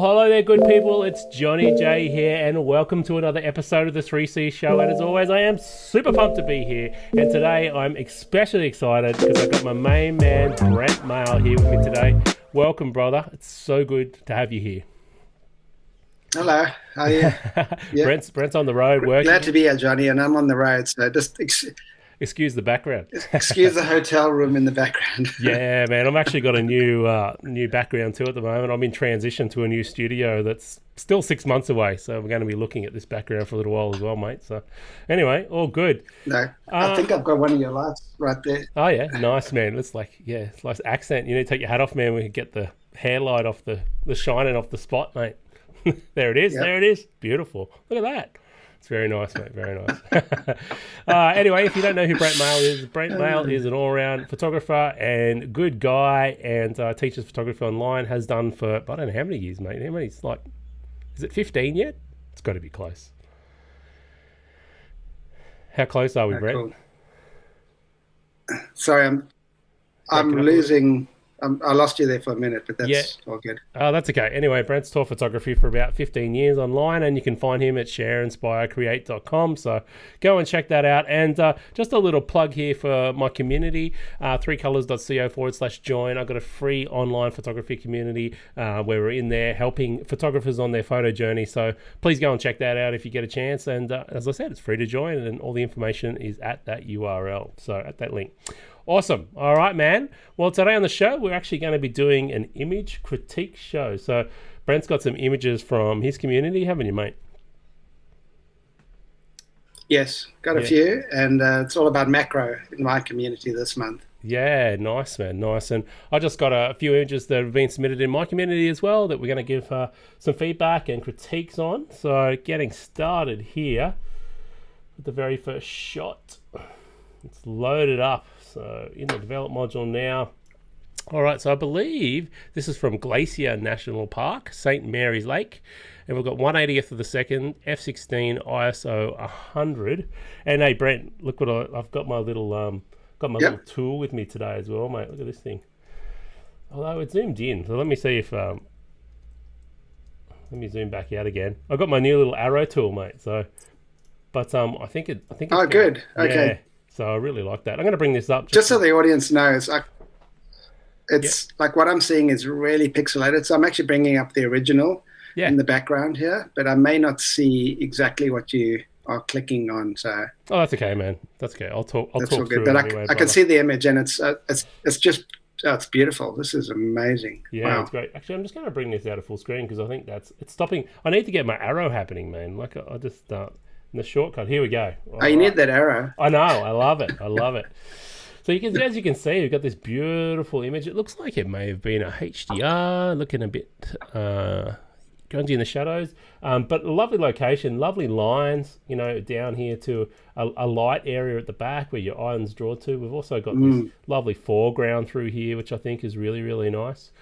hello there, good people. It's Johny-J here, and welcome to another episode of the 3C Show. And as always, I am super pumped to be here. And today, I'm especially excited because I've got my main man, Brent Mail, here with me today. Welcome, brother. It's so good to have you here. Hello, how are you? Yeah. Brent's on the road working. Glad to be here, Johnny, and I'm on the road, so just excuse the background. Excuse the hotel room in the background. Yeah, man, I've actually got a new background too at the moment. I'm in transition to a new studio that's still 6 months away, so we're going to be looking at this background for a little while as well, mate. So anyway, all good. No, I think I've got one of your lights right there. Oh yeah, nice, man. It's nice accent. You need to take your hat off, man. We can get the hair light off the shining off the spot, mate. There it is. Yep. There it is. Beautiful. Look at that. It's very nice, mate. Very nice. Anyway, if you don't know who Brent Mail is an all-round photographer and good guy, and teaches photography online. Has done for, I don't know how many years, mate. How many? It's like, is it 15 yet? It's got to be close. How close are we, Brent? Cool. Sorry, I'm losing. I lost you there for a minute, but that's all good. Oh, that's okay. Anyway, Brent's taught photography for about 15 years online, and you can find him at shareinspirecreate.com. So go and check that out. And just a little plug here for my community, 3colors.co/join. I've got a free online photography community where we're in there helping photographers on their photo journey. So please go and check that out if you get a chance. And as I said, it's free to join, and all the information is at that URL, so at that link. Awesome. All right, man. Well, today on the show, we're actually going to be doing an image critique show. So Brent's got some images from his community, haven't you, mate? Yes, got a few, and it's all about macro in my community this month. Yeah, nice, man. Nice. And I just got a few images that have been submitted in my community as well that we're going to give some feedback and critiques on. So getting started here with the very first shot. It's loaded up. So in the develop module now. All right, so I believe this is from Glacier National Park, St. Mary's Lake. And we've got 1/80th of the second, f16, ISO 100. And hey, Brent, look what I've got my little little tool with me today as well, mate. Look at this thing. Although it's zoomed in, so let me see if let me zoom back out again. I've got my new little arrow tool, mate. So, but I think it's good. Okay. Yeah. So I really like that. I'm going to bring this up. Just so the audience knows, it's like what I'm seeing is really pixelated. So I'm actually bringing up the original in the background here, but I may not see exactly what you are clicking on. So that's okay, man. That's okay. I'll talk all through good. But anyway, I can see the image, and it's just it's beautiful. This is amazing. Yeah, It's great. Actually, I'm just going to bring this out of full screen because I think it's stopping. I need to get my arrow happening, man. Like I just in the shortcut. Here we go. You need that arrow. I know. I love it. I love it. So as you can see, we've got this beautiful image. It looks like it may have been a HDR, looking a bit grungy in the shadows, but a lovely location, lovely lines, down here to a light area at the back where your islands draw to. We've also got this lovely foreground through here, which I think is really, really nice.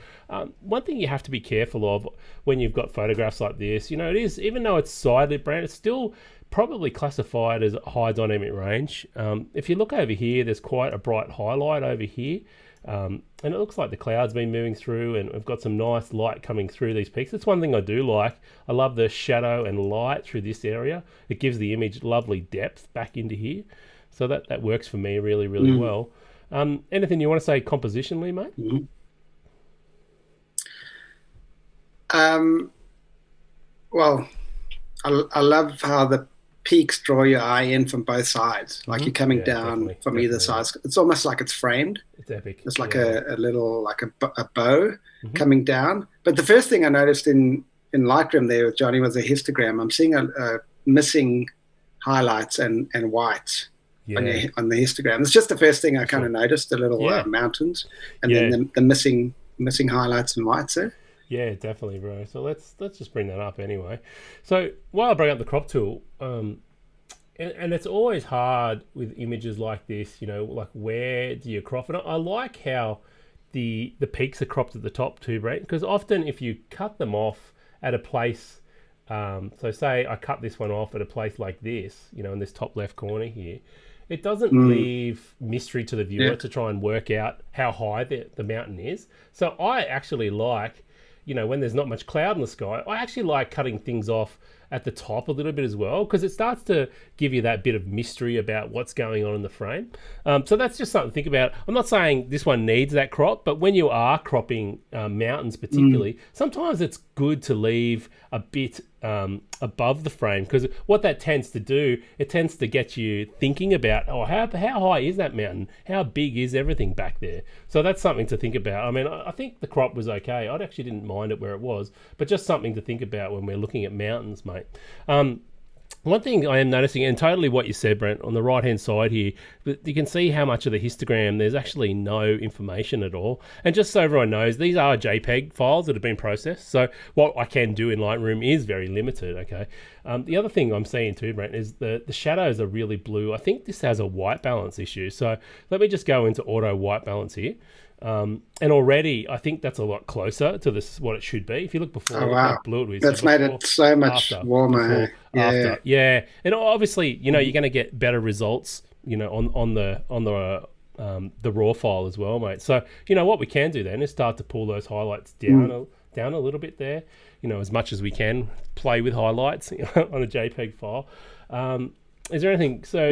One thing you have to be careful of when you've got photographs like this, it is, even though it's side-lit, Brand, it's still probably classified as high dynamic range. If you look over here, there's quite a bright highlight over here. And it looks like the cloud's been moving through, and we've got some nice light coming through these peaks. That's one thing I do like. I love the shadow and light through this area. It gives the image lovely depth back into here. So that works for me really, really well. Anything you want to say compositionally, mate? Well, I love how the peaks draw your eye in from both sides. Like you're coming down from either side. It's almost like it's framed. It's epic. It's like a little, like a bow coming down. But the first thing I noticed in Lightroom there with Johnny was a histogram. I'm seeing a missing highlights and whites on the histogram. It's just the first thing I kind of noticed, the little mountains, and then the missing highlights and whites there. Yeah, definitely, bro. So let's just bring that up anyway. So while I bring up the crop tool, and it's always hard with images like this, like where do you crop it? I like how the peaks are cropped at the top too, Brent, because often if you cut them off at a place, so say I cut this one off at a place like this, in this top left corner here, it doesn't leave mystery to the viewer to try and work out how high the mountain is. So I actually like when there's not much cloud in the sky, I actually like cutting things off at the top a little bit as well, because it starts to give you that bit of mystery about what's going on in the frame. So that's just something to think about. I'm not saying this one needs that crop, but when you are cropping mountains particularly, sometimes it's good to leave a bit above the frame, because what that tends to do, it tends to get you thinking about, how high is that mountain? How big is everything back there? So that's something to think about. I mean, I think the crop was okay. I actually didn't mind it where it was, but just something to think about when we're looking at mountains, mate. One thing I am noticing, and totally what you said, Brent, on the right-hand side here, you can see how much of the histogram, there's actually no information at all. And just so everyone knows, these are JPEG files that have been processed. So what I can do in Lightroom is very limited, okay? The other thing I'm seeing too, Brent, is the shadows are really blue. I think this has a white balance issue. So let me just go into auto white balance here. And already, I think that's a lot closer to this what it should be. If you look before, how blue it is. That's made it so much warmer. After. Yeah, and obviously, you're going to get better results, on the raw file as well, mate. So, what we can do then is start to pull those highlights down a little bit there, as much as we can play with highlights on a JPEG file. Is there anything? So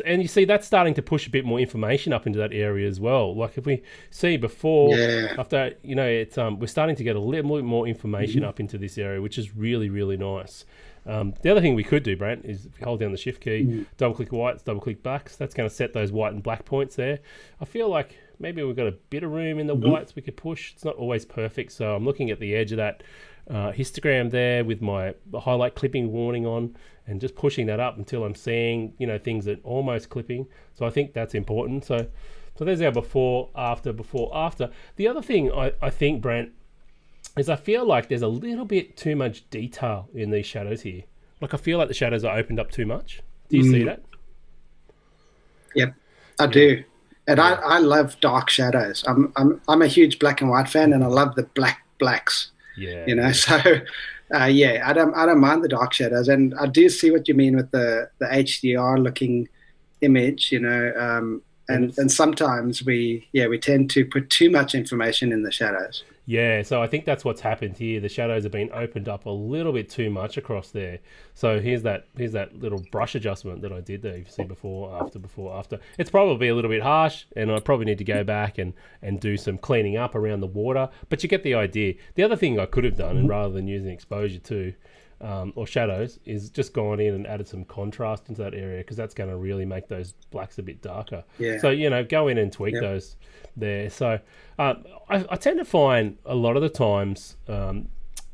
and you see that's starting to push a bit more information up into that area as well. Like if we see before, after, it's we're starting to get a little bit more information up into this area, which is really, really nice. The other thing we could do, Brent, is if you hold down the shift key, double click whites, double click blacks. That's going to set those white and black points there. I feel like maybe we've got a bit of room in the whites we could push. It's not always perfect, so I'm looking at the edge of that histogram there with my highlight clipping warning on, and just pushing that up until I'm seeing things that almost clipping. So I think that's important. So there's our before after. The other thing I think, Brent, is I feel like there's a little bit too much detail in these shadows here. Like I feel like the shadows are opened up too much. Do you see that? Yep, I do. And I love dark shadows. I'm a huge black and white fan, and I love the blacks. Yeah. So I don't mind the dark shadows, and I do see what you mean with the HDR looking image, and sometimes we tend to put too much information in the shadows. Yeah, so I think that's what's happened here. The shadows have been opened up a little bit too much across there. So here's that little brush adjustment that I did there. You see before, after. It's probably a little bit harsh, and I probably need to go back and do some cleaning up around the water. But you get the idea. The other thing I could have done, and rather than using exposure to or shadows, is just gone in and added some contrast into that area, because that's going to really make those blacks a bit darker. Yeah. So, go in and tweak those there. So I tend to find a lot of the times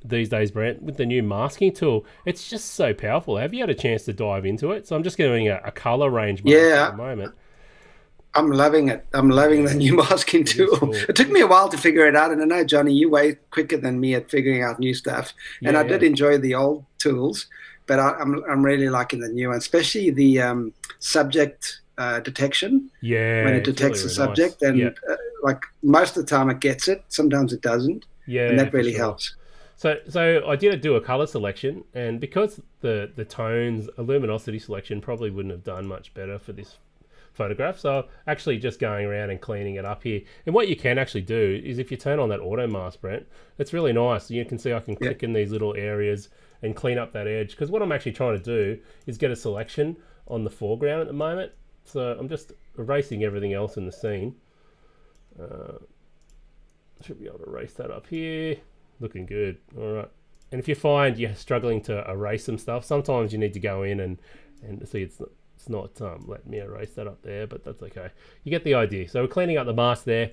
these days, Brent, with the new masking tool, it's just so powerful. Have you had a chance to dive into it? So I'm just doing a color range mask at the moment. I'm loving it. I'm loving the new masking tool. Cool. It took me a while to figure it out, and I know, Johnny, you're way quicker than me at figuring out new stuff. And I did enjoy the old tools, but I'm really liking the new one, especially the subject detection. Yeah, when it detects the subject, nice. And like most of the time it gets it. Sometimes it doesn't. Yeah, and that really helps. So I did do a color selection, and because the tones, a luminosity selection probably wouldn't have done much better for this photograph. So actually just going around and cleaning it up here. And what you can actually do is if you turn on that auto mask, Brent, it's really nice. You can see I can click in these little areas and clean up that edge, because what I'm actually trying to do is get a selection on the foreground at the moment. So I'm just erasing everything else in the scene. Should be able to erase that up here. Looking good. All right. And if you find you're struggling to erase some stuff, sometimes you need to go in and see it's not letting me erase that up there, but that's okay. You get the idea. So we're cleaning up the mask there.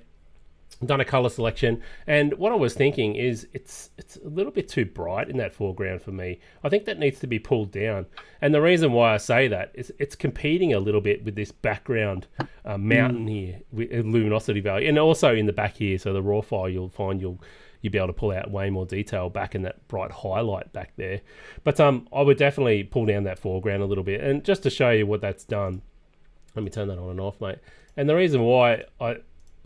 Done a color selection, and what I was thinking is it's a little bit too bright in that foreground for me. I think that needs to be pulled down, and the reason why I say that is it's competing a little bit with this background mountain here with luminosity value, and also in the back here. So the raw file, you'll find you'll be able to pull out way more detail back in that bright highlight back there. But I would definitely pull down that foreground a little bit, and just to show you what that's done, let me turn that on and off, mate. And the reason why I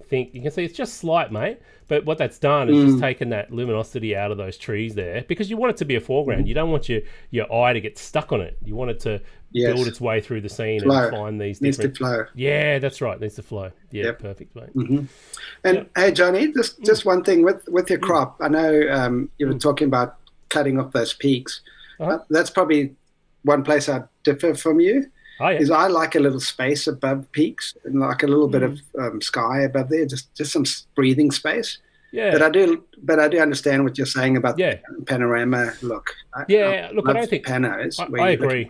think you can see it's just slight, mate. But what that's done is just taken that luminosity out of those trees there, because you want it to be a foreground. You don't want your eye to get stuck on it. You want it to build its way through the scene and find these needs different... to flow. Yeah, that's right. Needs to flow. Yeah, perfect, mate. And hey, Johnny, just one thing with your crop. I know you were talking about cutting off those peaks. That's probably one place I differ from you. Oh, yeah. Is I like a little space above peaks and like a little bit of sky above there, just some breathing space. Yeah. But I do understand what you're saying about the panorama look. I don't think panos. I agree.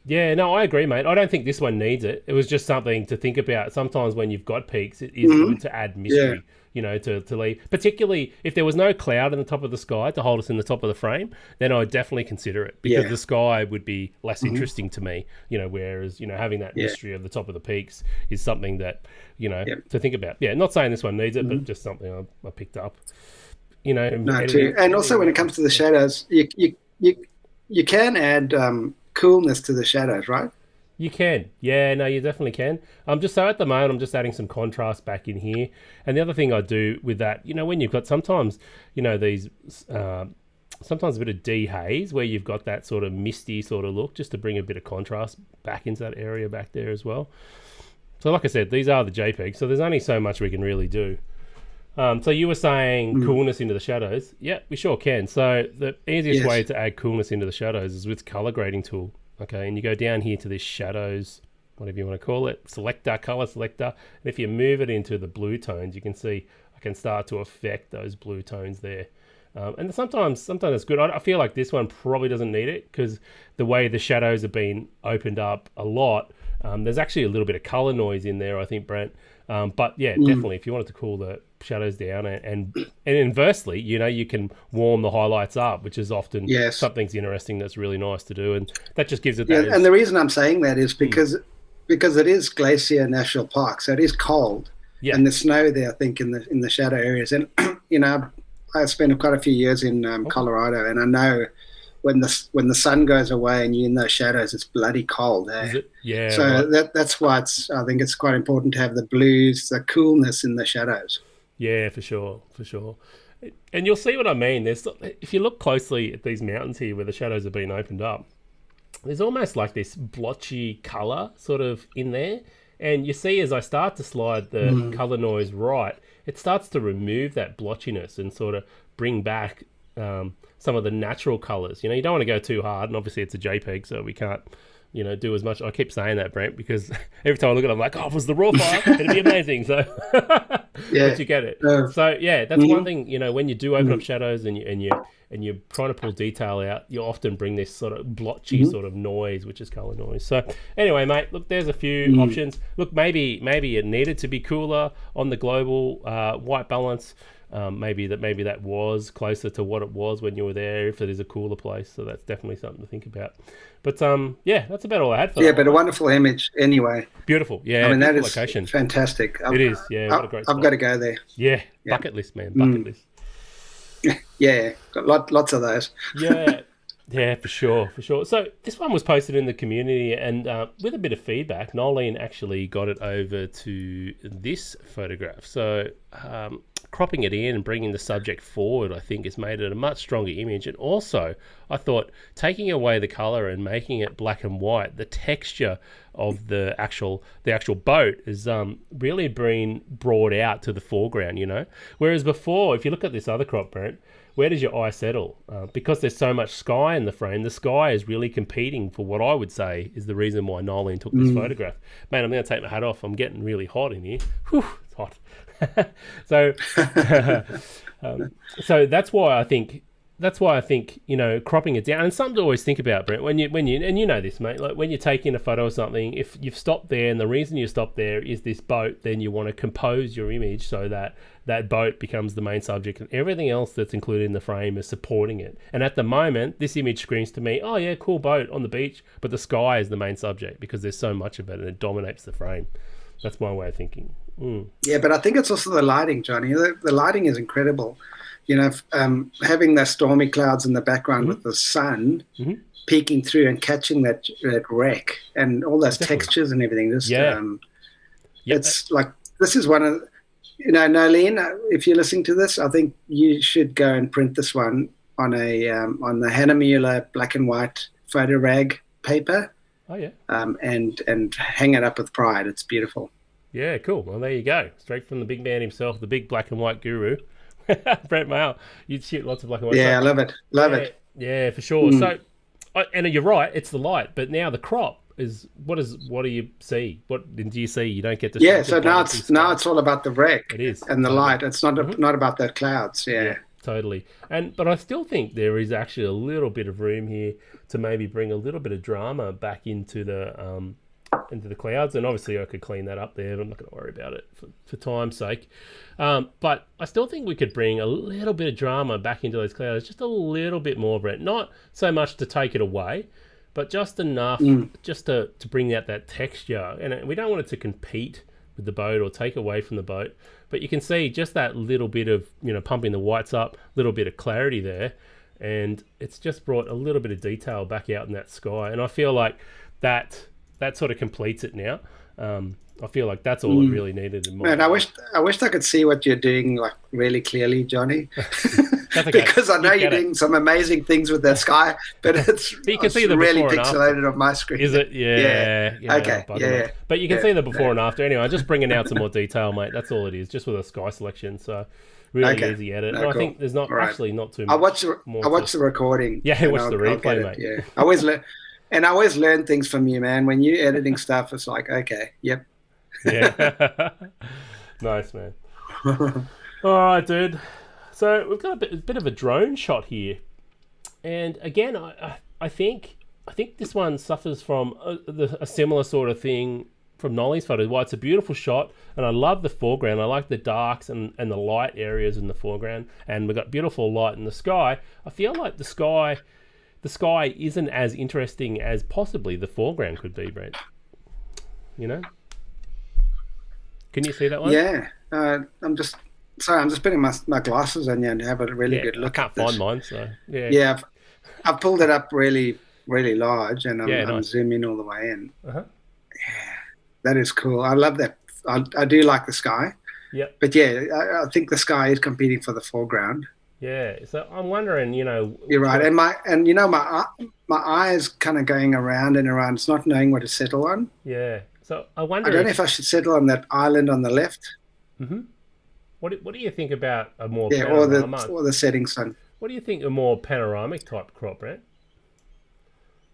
Yeah, no, I agree, mate. I don't think this one needs it. It was just something to think about. Sometimes when you've got peaks, it is good to add mystery, to leave. Particularly if there was no cloud in the top of the sky to hold us in the top of the frame, then I'd definitely consider it, because the sky would be less interesting to me, whereas, having that mystery of the top of the peaks is something that, to think about. Yeah, not saying this one needs it, but just something I picked up. And also when it comes to the shadows, you can add coolness to the shadows, right? You can. Yeah, no, you definitely can. So at the moment, I'm just adding some contrast back in here. And the other thing I do with that, when you've got sometimes, these, sometimes a bit of dehaze where you've got that sort of misty sort of look, just to bring a bit of contrast back into that area back there as well. So like I said, these are the JPEGs, so there's only so much we can really do. So you were saying coolness into the shadows. Yeah, we sure can. So the easiest way to add coolness into the shadows is with color grading tool. Okay, and you go down here to this shadows, whatever you want to call it, selector, color selector. And if you move it into the blue tones, you can see I can start to affect those blue tones there. And sometimes it's good. I feel like this one probably doesn't need it, because the way the shadows have been opened up a lot, there's actually a little bit of color noise in there, I think, Brent. But yeah, definitely, if you wanted to cool the shadows down and inversely, you can warm the highlights up, which is often something's interesting that's really nice to do, and that just gives it that. And the reason I'm saying that is because it is Glacier National Park, so it is cold, and the snow there, I think, in the shadow areas, and I spent quite a few years in Colorado, and I know when the sun goes away and you're in those shadows, it's bloody cold. Eh? Is it? Yeah. So that's why I think it's quite important to have the blues, the coolness in the shadows. Yeah, for sure. And you'll see what I mean. If you look closely at these mountains here where the shadows have been opened up, there's almost like this blotchy colour sort of in there. And you see, as I start to slide the colour noise right, it starts to remove that blotchiness and sort of bring back some of the natural colours. You don't want to go too hard, and obviously it's a JPEG, so we can't do as much. I keep saying that, Brent, because every time I look at it, I'm like, oh, if it was the raw file, it'd be amazing. So, but you get it. So, yeah, that's one thing, when you do open up shadows and you're trying to pull detail out, you often bring this sort of blotchy sort of noise, which is color noise. So, anyway, mate, look, there's a few options. Look, maybe it needed to be cooler on the global white balance. Maybe that was closer to what it was when you were there, if it is a cooler place. So that's definitely something to think about. But that's about all I had for that. Yeah, but a wonderful image anyway. Beautiful. Yeah, I mean, that is location. Fantastic. It is. Yeah, what a great spot. I've got to go there. Yeah, bucket list, man. Bucket list. Yeah, got lots of those. Yeah, for sure. So this one was posted in the community, and with a bit of feedback, Nolene actually got it over to this photograph. So cropping it in and bringing the subject forward, I think, has made it a much stronger image. And also, I thought taking away the color and making it black and white, the texture of the actual boat is really been brought out to the foreground. Whereas before, if you look at this other crop, Brent, where does your eye settle? Because there's so much sky in the frame, the sky is really competing for what I would say is the reason why Nolene took this photograph. Man, I'm going to take my hat off. I'm getting really hot in here. Whew, it's hot. So that's why I think cropping it down, and something to always think about, Brent, when you and you know this, mate, like when you're taking a photo of something, if you've stopped there and the reason you stopped there is this boat, then you want to compose your image so that that boat becomes the main subject and everything else that's included in the frame is supporting it. And at the moment, this image screams to me, oh yeah, cool boat on the beach, but the sky is the main subject because there's so much of it and it dominates the frame. That's my way of thinking. Yeah, but I think it's also the lighting, Johnny. The lighting is incredible. Having the stormy clouds in the background with the sun peeking through and catching that wreck and all those textures and everything. It's like this is one of, Nolene, if you're listening to this, I think you should go and print this one on on the Hannah Mueller black and white photo rag paper. Oh yeah. And hang it up with pride. It's beautiful. Yeah, cool. Well, there you go. Straight from the big man himself, the big black and white guru, Brent Mail. You'd shoot lots of black and white. Yeah, I love it. Love it. Yeah, for sure. So, and you're right. It's the light, but now the crop is what do you see? What do you see? You don't get to. Yeah. So now it's all about the wreck. It is, and the light. It's not about the clouds. Yeah. Totally. But I still think there is actually a little bit of room here to maybe bring a little bit of drama back into the clouds, and obviously I could clean that up there, but I'm not going to worry about it for time's sake. But I still think we could bring a little bit of drama back into those clouds, just a little bit more, Brett. Not so much to take it away, but just enough just to bring out that texture. And we don't want it to compete with the boat or take away from the boat, but you can see just that little bit of, pumping the whites up, little bit of clarity there, and it's just brought a little bit of detail back out in that sky. And I feel like that sort of completes it now. I feel like that's all it really needed in my Man, I wish I could see what you're doing like really clearly, Johnny. Okay. Because I know you're doing some amazing things with that sky, but it's you can see the really before and pixelated after. on my screen. Is it? Yeah. Okay. Yeah. But you can see the before and after. Anyway, I'm just bringing out some more detail, mate. That's all it is, just with a sky selection. So really easy edit. No, and I think there's not too much. I watch the recording. Yeah, watch the replay, mate. Yeah. I always learn things from you, man. When you're editing stuff, it's like, okay, yep. Yeah. Nice, man. All right, dude. So we've got a bit of a drone shot here, and again, I think this one suffers from a similar sort of thing from Nolly's photo. Well, it's a beautiful shot, and I love the foreground. I like the darks and the light areas in the foreground, and we've got beautiful light in the sky. I feel like the sky isn't as interesting as possibly the foreground could be, Brent. Can you see that one? Yeah. I'm just putting my glasses on you and have a really good look. I can't find mine, so yeah. Yeah, I've pulled it up really, really large, and I'm zooming all the way in. Uh-huh. Yeah, that is cool. I love that. I do like the sky. Yeah. But yeah, I think the sky is competing for the foreground. Yeah. So I'm wondering, You're right, and my eye is kind of going around and around. It's not knowing what to settle on. Yeah. So I wonder. I don't know if I should settle on that island on the left. Mm-hmm. What do you think about a more or the setting sun? What do you think a more panoramic type crop, Brent?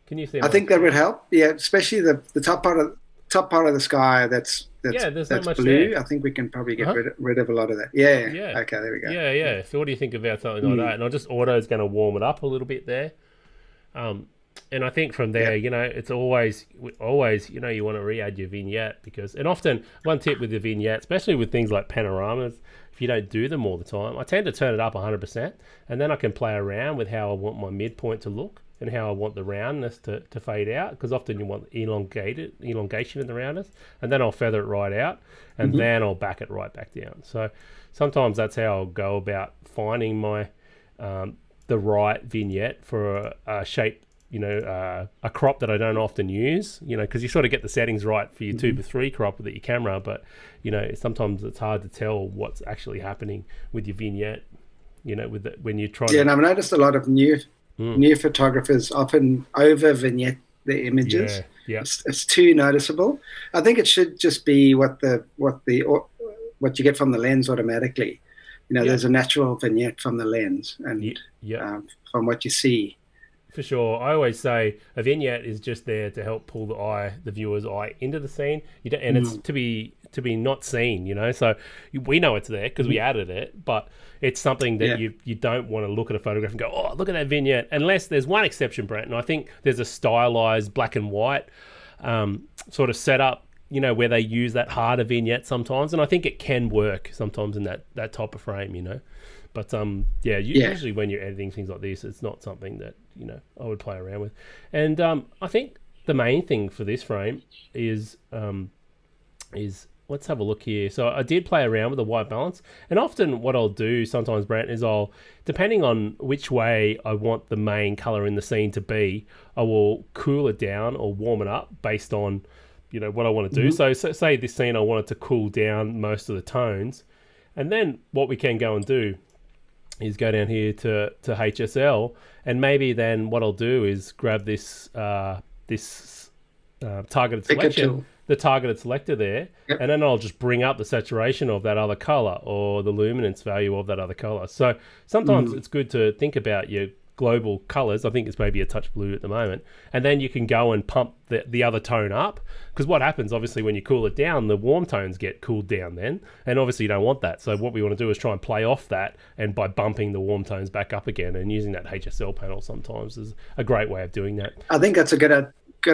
Can you see? I think that would help. Yeah, especially the top part of the sky that's there's not much blue. there. I think we can probably get rid of a lot of that. Yeah. Okay, there we go. Yeah. So what do you think about something like that? And auto's going to warm it up a little bit there. And I think from there, it's always, you want to re-add your vignette and often one tip with the vignette, especially with things like panoramas, if you don't do them all the time, I tend to turn it up 100%, and then I can play around with how I want my midpoint to look and how I want the roundness to fade out, because often you want elongation in the roundness, and then I'll feather it right out, and then I'll back it right back down. So sometimes that's how I'll go about finding my the right vignette for a shape, a crop that I don't often use, because you sort of get the settings right for your 2:3 crop with your camera, but sometimes it's hard to tell what's actually happening with your vignette, when you're trying. Yeah, and I've noticed a lot of new photographers often over vignette the images. Yeah. It's too noticeable. I think it should just be what you get from the lens automatically. There's a natural vignette from the lens and from what you see. For sure. I always say a vignette is just there to help pull the viewer's eye into the scene. It's to be not seen, So we know it's there because we added it, but it's something that you don't want to look at a photograph and go, oh, look at that vignette. Unless there's one exception, Brent, and I think there's a stylized black and white sort of setup, where they use that harder vignette sometimes, and I think it can work sometimes in that type of frame, But usually when you're editing things like this, it's not something that I would play around with. And I think the main thing for this frame is let's have a look here. So I did play around with the white balance, and often what I'll do sometimes, Brant, is depending on which way I want the main color in the scene to be, I will cool it down or warm it up based on what I want to do. So say this scene I wanted to cool down most of the tones, and then what we can go and do is go down here to HSL, and maybe then what I'll do is grab this targeted selection, the targeted selector there, and then I'll just bring up the saturation of that other color or the luminance value of that other color. So sometimes it's good to think about your global colors. I think it's maybe a touch blue at the moment, and then you can go and pump the other tone up, because what happens obviously when you cool it down, the warm tones get cooled down then, and obviously you don't want that. So what we want to do is try and play off that, and by bumping the warm tones back up again, and using that HSL panel sometimes is a great way of doing that. I think that's a good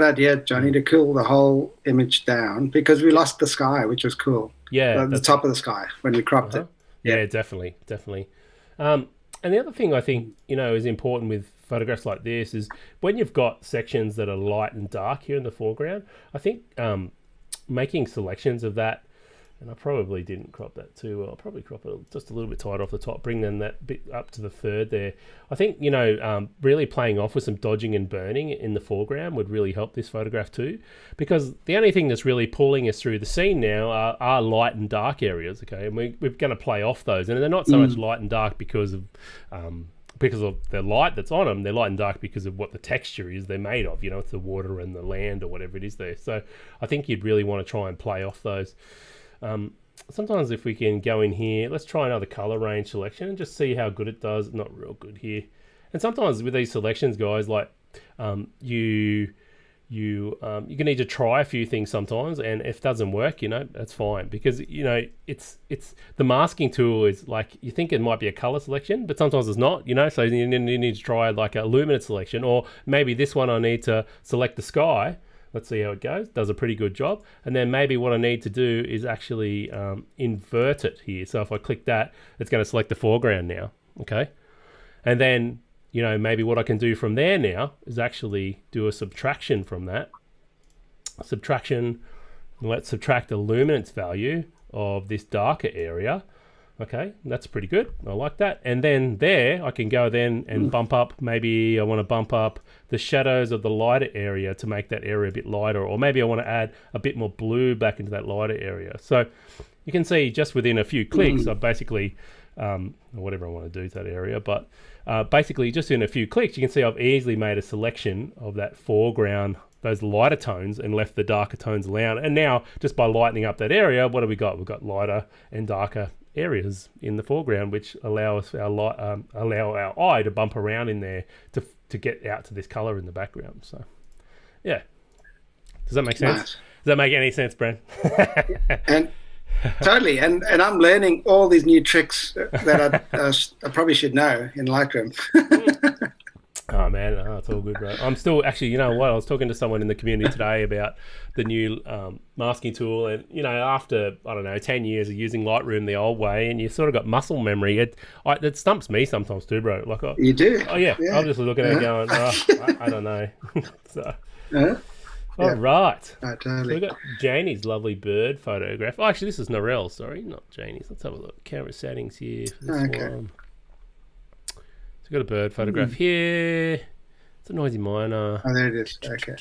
idea, Johnny, to cool the whole image down, because we lost the sky, which was cool. Yeah, the top of the sky when we cropped it. Yeah, definitely. And the other thing I think, is important with photographs like this is when you've got sections that are light and dark here in the foreground, I think making selections of that, and I probably didn't crop that too well. I'll probably crop it just a little bit tighter off the top, bring then that bit up to the third there. I think, really playing off with some dodging and burning in the foreground would really help this photograph too, because the only thing that's really pulling us through the scene now are light and dark areas, okay? And we're going to play off those. And they're not so much light and dark because of the light that's on them. They're light and dark because of what the texture is they're made of. It's the water and the land or whatever it is there. So I think you'd really want to try and play off those. Sometimes if we can go in here, let's try another color range selection and just see how good it does. Not real good here. And sometimes with these selections, guys, like you can need to try a few things sometimes, and if it doesn't work, that's fine, because it's the masking tool is like, you think it might be a color selection, but sometimes it's not, so you need to try like a luminance selection, or maybe this one I need to select the sky. Let's see how it goes. Does a pretty good job. And then maybe what I need to do is actually invert it here. So if I click that, it's going to select the foreground now. Okay. And then, maybe what I can do from there now is actually do a subtraction from that. Subtraction. Let's subtract the luminance value of this darker area. Okay, that's pretty good. I like that. And then there, I can go then and bump up. Maybe I want to bump up the shadows of the lighter area to make that area a bit lighter. Or maybe I want to add a bit more blue back into that lighter area. So you can see just within a few clicks, I basically, whatever I want to do to that area, but basically just in a few clicks, you can see I've easily made a selection of that foreground, those lighter tones, and left the darker tones alone. And now, just by lightening up that area, what have we got? We've got lighter and darker areas in the foreground, which allow our eye to bump around in there to get out to this color in the background. So, yeah. Does that make sense? Nice. Does that make any sense, Brent? And totally. And I'm learning all these new tricks that I probably should know in Lightroom. Oh man, it's all good, bro. I'm still actually, you know what? I was talking to someone in the community today about the new masking tool, and after 10 years of using Lightroom the old way, and you sort of got muscle memory. It stumps me sometimes too, bro. Like, you do? Oh yeah. I'm just looking at it going, I don't know. So, all right. Totally. So we've got Janie's lovely bird photograph. Oh, actually, this is Norelle. Sorry, not Janie's. Let's have a look. Camera settings here for this one. Got a bird photograph here. It's a noisy miner. Oh, there it is. Okay.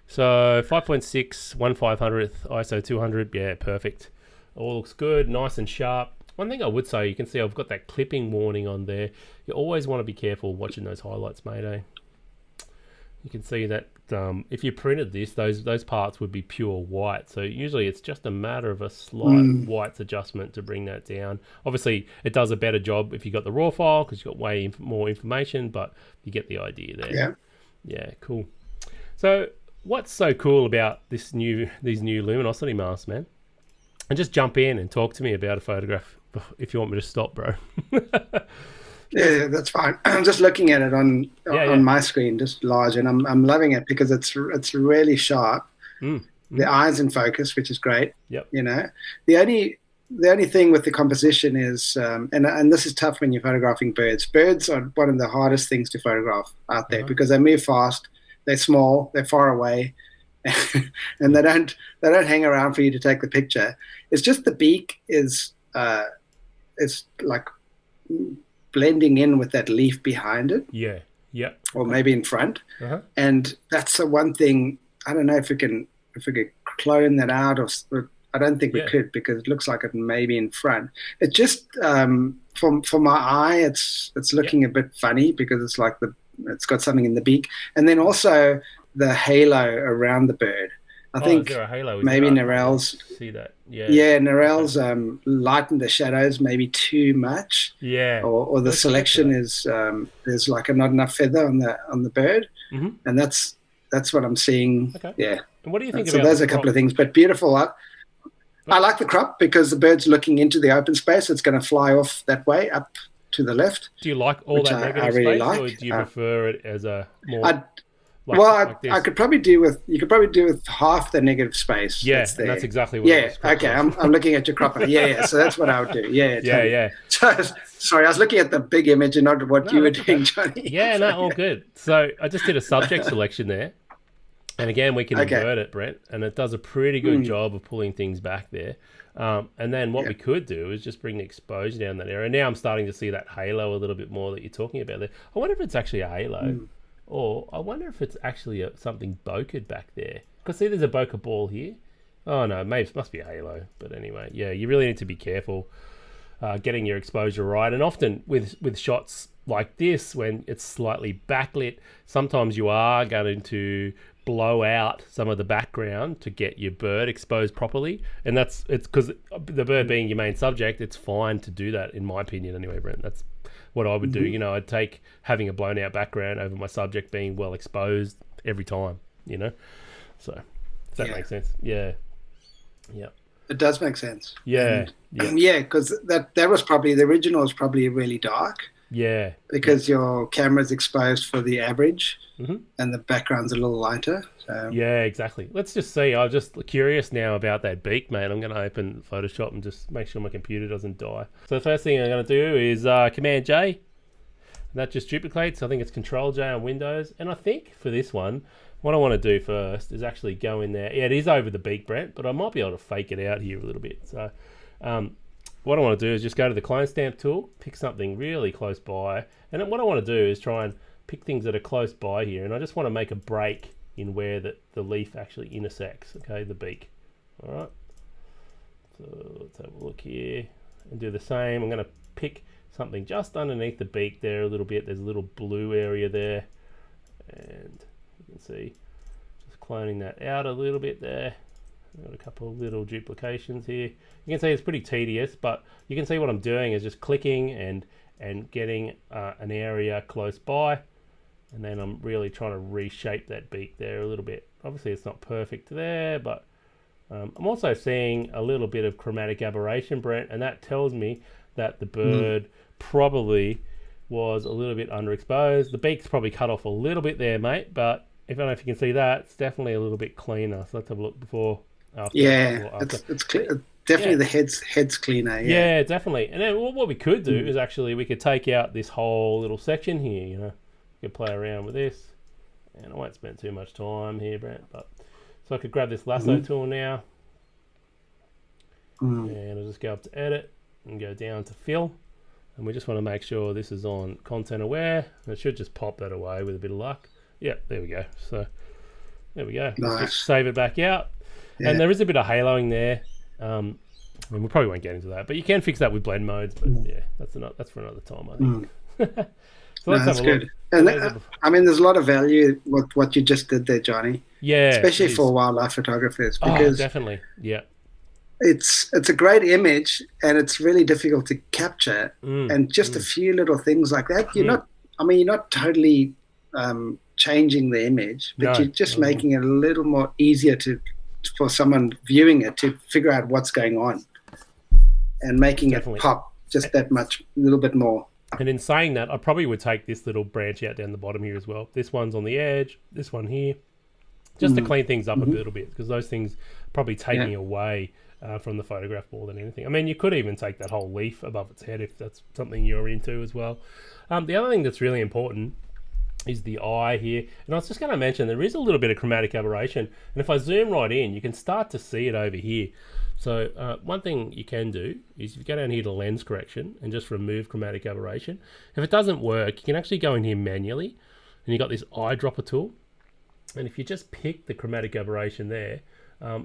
So 5.6, 1/500th, ISO 200. Yeah, perfect. All looks good, nice and sharp. One thing I would say, you can see I've got that clipping warning on there. You always want to be careful watching those highlights, mate. You can see that if you printed this, those parts would be pure white. So usually it's just a matter of a slight whites adjustment to bring that down. Obviously, it does a better job if you got the raw file because you've got way more information, but you get the idea there. Yeah. Yeah, cool. So what's so cool about these new luminosity masks, man? And just jump in and talk to me about a photograph if you want me to stop, bro. Yeah, that's fine. I'm just looking at it on my screen, just large, and I'm loving it because it's really sharp. The eye's in focus, which is great. Yep. The only thing with the composition is, and this is tough when you're photographing birds. Birds are one of the hardest things to photograph out there because they move fast, they're small, they're far away, and they don't hang around for you to take the picture. It's just the beak is it's like blending in with that leaf behind it. Yeah. Or maybe in front. And that's the one thing, I don't know if we we could clone that out, or I don't think we Yeah. could because it looks like it may be in front. It just for my eye, it's looking a bit funny because it's like it's got something in the beak, and then also the halo around the bird. I think is there a halo? maybe Narelle's see that. Yeah. Yeah, Narelle's lightened the shadows maybe too much. Yeah. Or the selection is there's like not enough feather on the bird, and that's what I'm seeing. Okay. Yeah. And what do you think So about those are a couple of things, but beautiful. I like the crop because the bird's looking into the open space. It's going to fly off that way up to the left. Do you like all that negative really space, like. or do you prefer it as a more? I could probably do with half the negative space. Yeah, that's, that's exactly what. Yeah, okay. I'm looking at your crop. Yeah. So that's what I would do. Yeah, totally. Yeah. So, sorry, I was looking at the big image and not what you were doing, Johnny. Yeah, no, all good. So I just did a subject selection there, and again we can invert it, Brent, and it does a pretty good job of pulling things back there. And then what we could do is just bring the exposure down that area. Now I'm starting to see that halo a little bit more that you're talking about there. I wonder if it's actually a halo. Or I wonder if it's actually something bokeh back there. Because see, there's a bokeh ball here. Oh no, maybe it must be a halo. But anyway, yeah, you really need to be careful getting your exposure right. And often with shots like this, when it's slightly backlit, sometimes you are going to blow out some of the background to get your bird exposed properly. And it's because the bird being your main subject, it's fine to do that, in my opinion anyway, Brent. That's what I would do. You know, I'd take having a blown out background over my subject being well exposed every time, you know. So does that make sense? Yeah. It does make sense. Yeah. Because that was probably the original was probably really dark. Yeah. Because your camera's exposed for the average and the background's a little lighter. So. Yeah, exactly. Let's just see. I'm just curious now about that beak, mate. I'm going to open Photoshop and just make sure my computer doesn't die. So the first thing I'm going to do is Command J. That just duplicates. I think it's Control J on Windows. And I think for this one, what I want to do first is actually go in there. Yeah, it is over the beak, Brent, but I might be able to fake it out here a little bit. So what I want to do is just go to the clone stamp tool, pick something really close by. And then what I want to do is try and pick things that are close by here. And I just want to make a break in where the leaf actually intersects, okay, the beak. All right. So let's have a look here and do the same. I'm going to pick something just underneath the beak there a little bit. There's a little blue area there. And you can see just cloning that out a little bit there. I've got a couple of little duplications here. You can see it's pretty tedious, but you can see what I'm doing is just clicking and getting an area close by. And then I'm really trying to reshape that beak there a little bit. Obviously it's not perfect there, but I'm also seeing a little bit of chromatic aberration, Brent, and that tells me that the bird probably was a little bit underexposed. The beak's probably cut off a little bit there, mate, but I don't know if you can see that, it's definitely a little bit cleaner. So let's have a look before, after. Yeah, after. it's clear. Definitely the head's cleaner. Yeah, definitely. And then what we could do is actually we could take out this whole little section here, you know. We could play around with this. And I won't spend too much time here, Brent, but so I could grab this lasso tool now. And I'll just go up to edit and go down to fill. And we just want to make sure this is on content aware. And it should just pop that away with a bit of luck. Yeah, there we go. So there we go. Nice. Let's just save it back out. Yeah. And there is a bit of haloing there. I mean, we probably won't get into that, but you can fix that with blend modes. But yeah, that's for another time, I think. So let's have a look. And I mean, there's a lot of value with what you just did there, Johnny. Yeah, especially for wildlife photographers, because definitely, yeah, it's a great image and it's really difficult to capture. And just a few little things like that, you're not totally changing the image, but you're just making it a little more easier for someone viewing it to figure out what's going on and making it pop just that much, a little bit more. And in saying that, I probably would take this little branch out down the bottom here as well. This one's on the edge, this one here, just to clean things up a little bit, because those things probably take me away from the photograph more than anything. I mean, you could even take that whole leaf above its head if that's something you're into as well. The other thing that's really important is the eye here. And I was just going to mention there is a little bit of chromatic aberration. And if I zoom right in, you can start to see it over here. So one thing you can do is if you go down here to lens correction and just remove chromatic aberration. If it doesn't work, you can actually go in here manually, and you've got this eyedropper tool. And if you just pick the chromatic aberration there,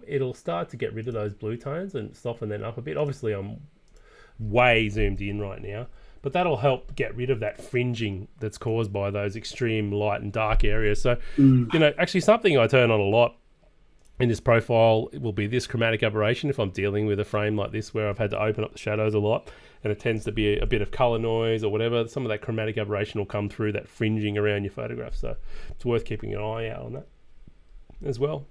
it'll start to get rid of those blue tones and soften them up a bit. Obviously, I'm way zoomed in right now, but that'll help get rid of that fringing that's caused by those extreme light and dark areas. So, actually something I turn on a lot in this profile will be this chromatic aberration if I'm dealing with a frame like this where I've had to open up the shadows a lot and it tends to be a bit of color noise or whatever. Some of that chromatic aberration will come through that fringing around your photograph. So it's worth keeping an eye out on that as well.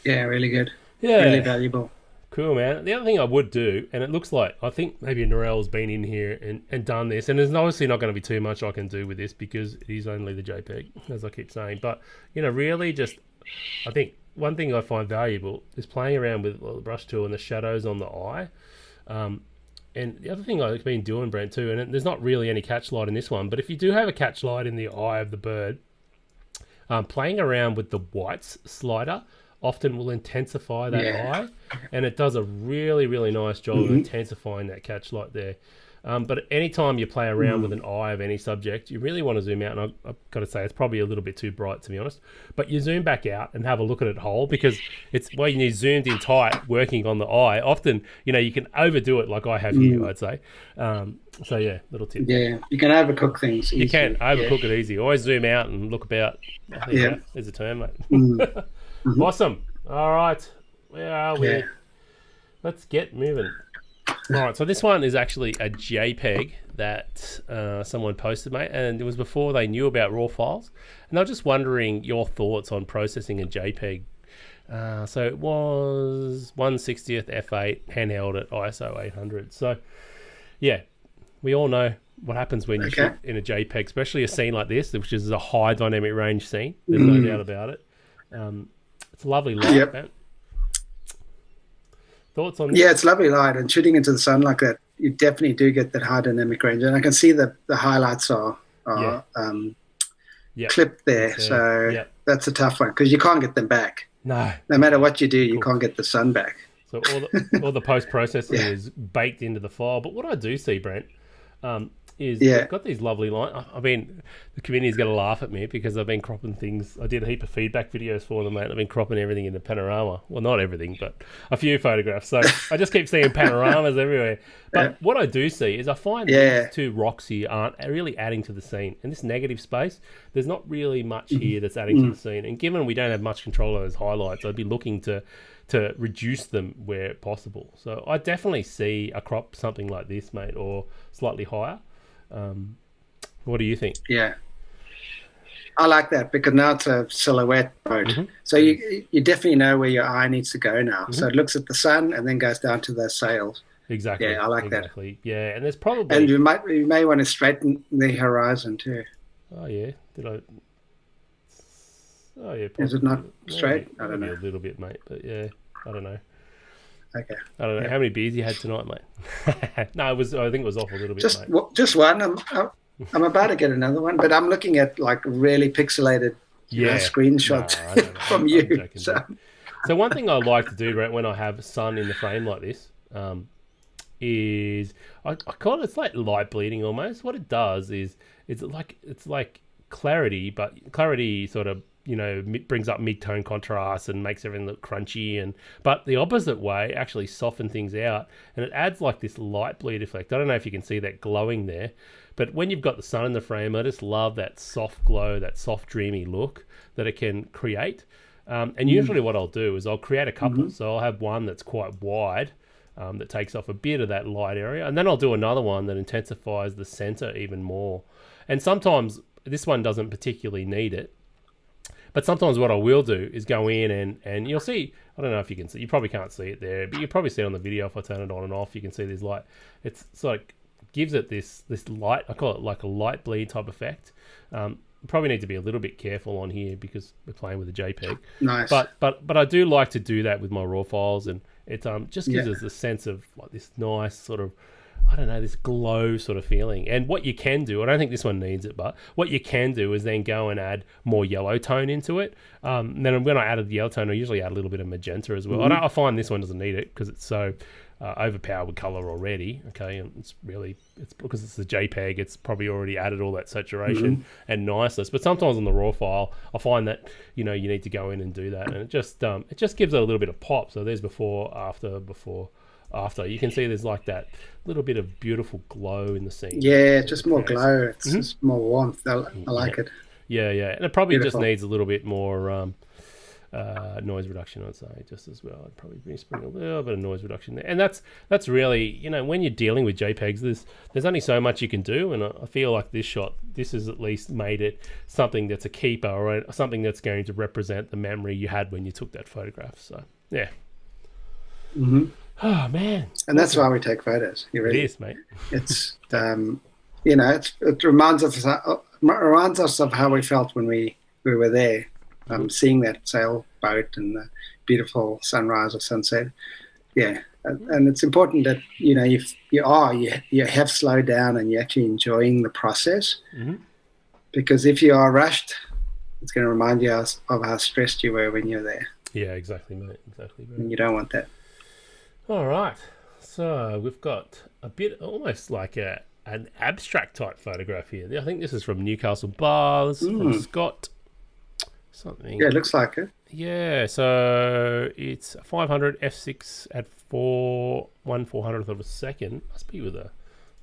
Really good. Yeah. Really valuable. Cool, man. The other thing I would do, and it looks like, I think maybe Narelle's been in here and done this, and there's obviously not going to be too much I can do with this because it is only the JPEG, as I keep saying. But, really just, I think one thing I find valuable is playing around with the brush tool and the shadows on the eye. And the other thing I've been doing, Brent, too, and there's not really any catch light in this one, but if you do have a catch light in the eye of the bird, playing around with the whites slider often will intensify that eye, and it does a really, really nice job of intensifying that catch light there. But anytime you play around with an eye of any subject, you really want to zoom out, and I've got to say it's probably a little bit too bright, to be honest, but you zoom back out and have a look at it whole, because it's when you zoomed in tight working on the eye, often you can overdo it like I have here, I'd say. So yeah, little tip. Yeah, you can overcook things easily. You can overcook it easy. Always zoom out and look about. There's a term, mate. Awesome. All right, where are we? Let's get moving. All right, so this one is actually a JPEG that someone posted, mate, and it was before they knew about RAW files. And I was just wondering your thoughts on processing a JPEG. So it was 1/60th f8 handheld at ISO 800. So, yeah, we all know what happens when you shoot in a JPEG, especially a scene like this, which is a high dynamic range scene. There's no doubt about it. It's a lovely light, man. Thoughts on this? Yeah, it's lovely light, and shooting into the sun like that, you definitely do get that high dynamic range. And I can see that the highlights are clipped there. So that's a tough one because you can't get them back. No matter what you do, you can't get the sun back. So all the post-processing is baked into the file. But what I do see, Brent, is I've got these lovely lines. I mean, the community's going to laugh at me because I've been cropping things. I did a heap of feedback videos for them, mate. I've been cropping everything into panorama. Well, not everything, but a few photographs. So I just keep seeing panoramas everywhere. But what I do see is I find these two rocks here aren't really adding to the scene. In this negative space, there's not really much here that's adding to the scene. And given we don't have much control of those highlights, I'd be looking to reduce them where possible. So I definitely see a crop something like this, mate, or slightly higher. What do you think? Yeah, I like that because now it's a silhouette mode. So you definitely know where your eye needs to go now. So it looks at the sun and then goes down to those sails. Exactly. Yeah, I like that. Yeah, and there's probably... And you may want to straighten the horizon too. Oh, yeah. Did I... Oh, yeah. Is it not straight? I don't know. A little bit, mate, but yeah, I don't know. Okay. I don't know how many beers you had tonight, mate. No, I think it was off a little bit, mate. Just one. I'm about to get another one, but I'm looking at like really pixelated screenshots from you. So one thing I like to do, Brent, when I have sun in the frame like this, is I call it, it's like light bleeding almost. What it does is it's like clarity, but clarity sort of brings up mid-tone contrast and makes everything look crunchy, but the opposite way actually soften things out, and it adds like this light bleed effect. I don't know if you can see that glowing there, but when you've got the sun in the frame, I just love that soft glow, that soft dreamy look that it can create. And usually what I'll do is I'll create a couple. So I'll have one that's quite wide, that takes off a bit of that light area, and then I'll do another one that intensifies the center even more. And sometimes this one doesn't particularly need it, but sometimes what I will do is go in and you'll see, I don't know if you can see, you probably can't see it there, but you probably see it on the video if I turn it on and off, you can see this light. It's like, gives it this light, I call it like a light bleed type effect. Probably need to be a little bit careful on here because we're playing with a JPEG. Nice. But I do like to do that with my RAW files, and it just gives us a sense of like this nice sort of I don't know, this glow sort of feeling. And what you can do, I don't think this one needs it, but what you can do is then go and add more yellow tone into it. Then when I added the yellow tone, I usually add a little bit of magenta as well. I find this one doesn't need it because it's so overpowered with color already. Okay, and it's because it's a JPEG, it's probably already added all that saturation and niceness. But sometimes on the raw file, I find that you need to go in and do that, and it just gives it a little bit of pop. So there's before, after. You can see there's like that little bit of beautiful glow in the scene. Yeah, just more glow. It's just more warmth. I like it. Yeah, and it probably just needs a little bit more noise reduction, I'd say, just as well. I'd probably bring a little bit of noise reduction there. And that's really, when you're dealing with JPEGs, there's only so much you can do, and I feel like this has at least made it something that's a keeper, or something that's going to represent the memory you had when you took that photograph. So, yeah. Oh, man. And that's why we take photos. It is, mate. It's, it reminds us of how we felt when we were there, seeing that sailboat and the beautiful sunrise or sunset. Yeah. And it's important that, you have slowed down and you're actually enjoying the process. Because if you are rushed, it's going to remind you of how stressed you were when you're there. Yeah, exactly, mate. Exactly, mate. And you don't want that. All right, so we've got a bit almost like an abstract type photograph here. I think this is from Newcastle Bars, from Scott. Something. Yeah, it looks like it. Yeah, so it's 500 f6 at 1/400th of a second. Must be with a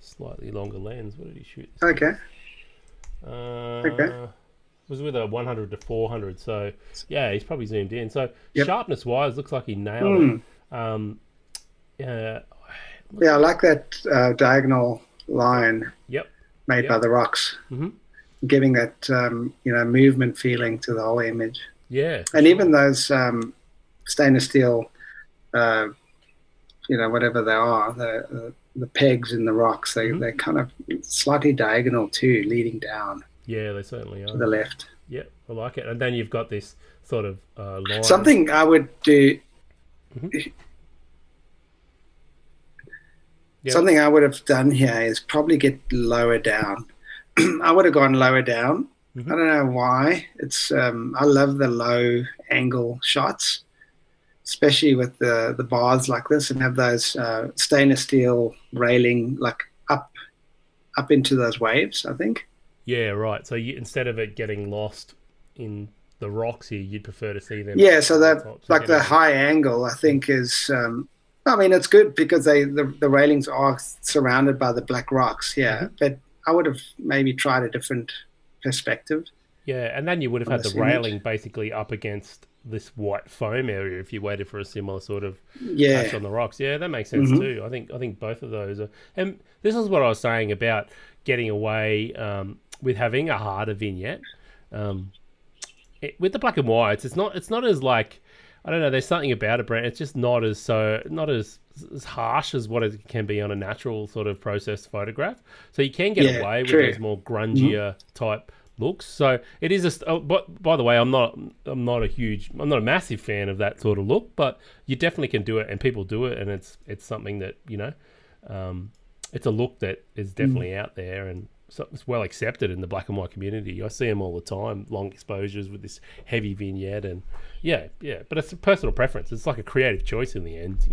slightly longer lens. What did he shoot? Okay. It was with a 100 to 400. So yeah, he's probably zoomed in. So sharpness wise, looks like he nailed it. Yeah, I like that diagonal line made by the rocks, giving that movement feeling to the whole image. Yeah, and even those stainless steel, whatever they are, the pegs in the rocks, they're kind of slightly diagonal too, leading down. Yeah, they certainly are to the left. Yeah, I like it. And then you've got this sort of line. Something I would do. Something I would have done here is probably get lower down. I would have gone lower down. I don't know why. It's I love the low angle shots, especially with the bars like this, and have those stainless steel railing like up into those waves, I think. Yeah, right. So instead of it getting lost in the rocks here, you'd prefer to see them. Yeah, so that like the high angle, I think is. I mean, it's good because the railings are surrounded by the black rocks. Yeah, but I would have maybe tried a different perspective. Yeah, and then you would have had the railing basically up against this white foam area if you waited for a similar sort of patch on the rocks. Yeah, that makes sense too. I think both of those are. And this is what I was saying about getting away with having a harder vignette. With the black and whites, it's not as like. I don't know. There's something about it, Brent. It's just not as harsh as what it can be on a natural sort of processed photograph. So you can get away with those more grungier type looks. So it is but by the way, I'm not a massive fan of that sort of look, but you definitely can do it, and people do it, and it's something that it's a look that is definitely out there, and it's well accepted in the black and white community. I see them all the time, long exposures with this heavy vignette, and yeah. But it's a personal preference. It's like a creative choice in the end,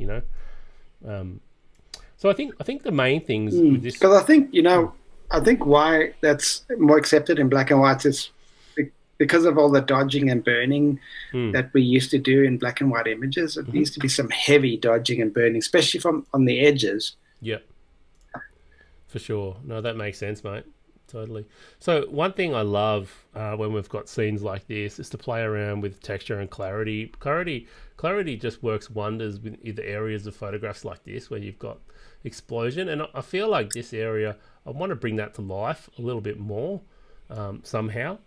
So I think the main things with this, because I think why that's more accepted in black and white is because of all the dodging and burning that we used to do in black and white images. It used to be some heavy dodging and burning, especially from on the edges. Yeah. For sure. No, that makes sense, mate. Totally. So one thing I love when we've got scenes like this is to play around with texture and clarity. Clarity just works wonders with either areas of photographs like this where you've got explosion. And I feel like this area, I want to bring that to life a little bit more somehow.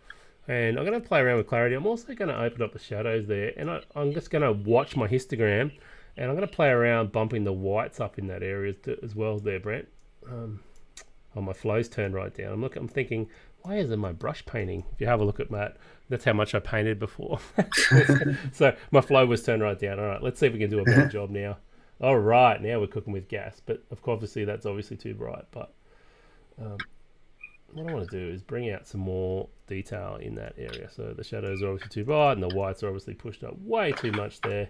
And I'm going to play around with clarity. I'm also going to open up the shadows there. And I'm just going to watch my histogram. And I'm going to play around bumping the whites up in that area as well there, Brent. My flow's turned right down. I'm thinking, why isn't my brush painting? If you have a look at Matt, that's how much I painted before. So my flow was turned right down. All right, let's see if we can do a better job now. All right, now we're cooking with gas. But of course, obviously, that's obviously too bright. But what I want to do is bring out some more detail in that area. So the shadows are obviously too bright, and the whites are obviously pushed up way too much there.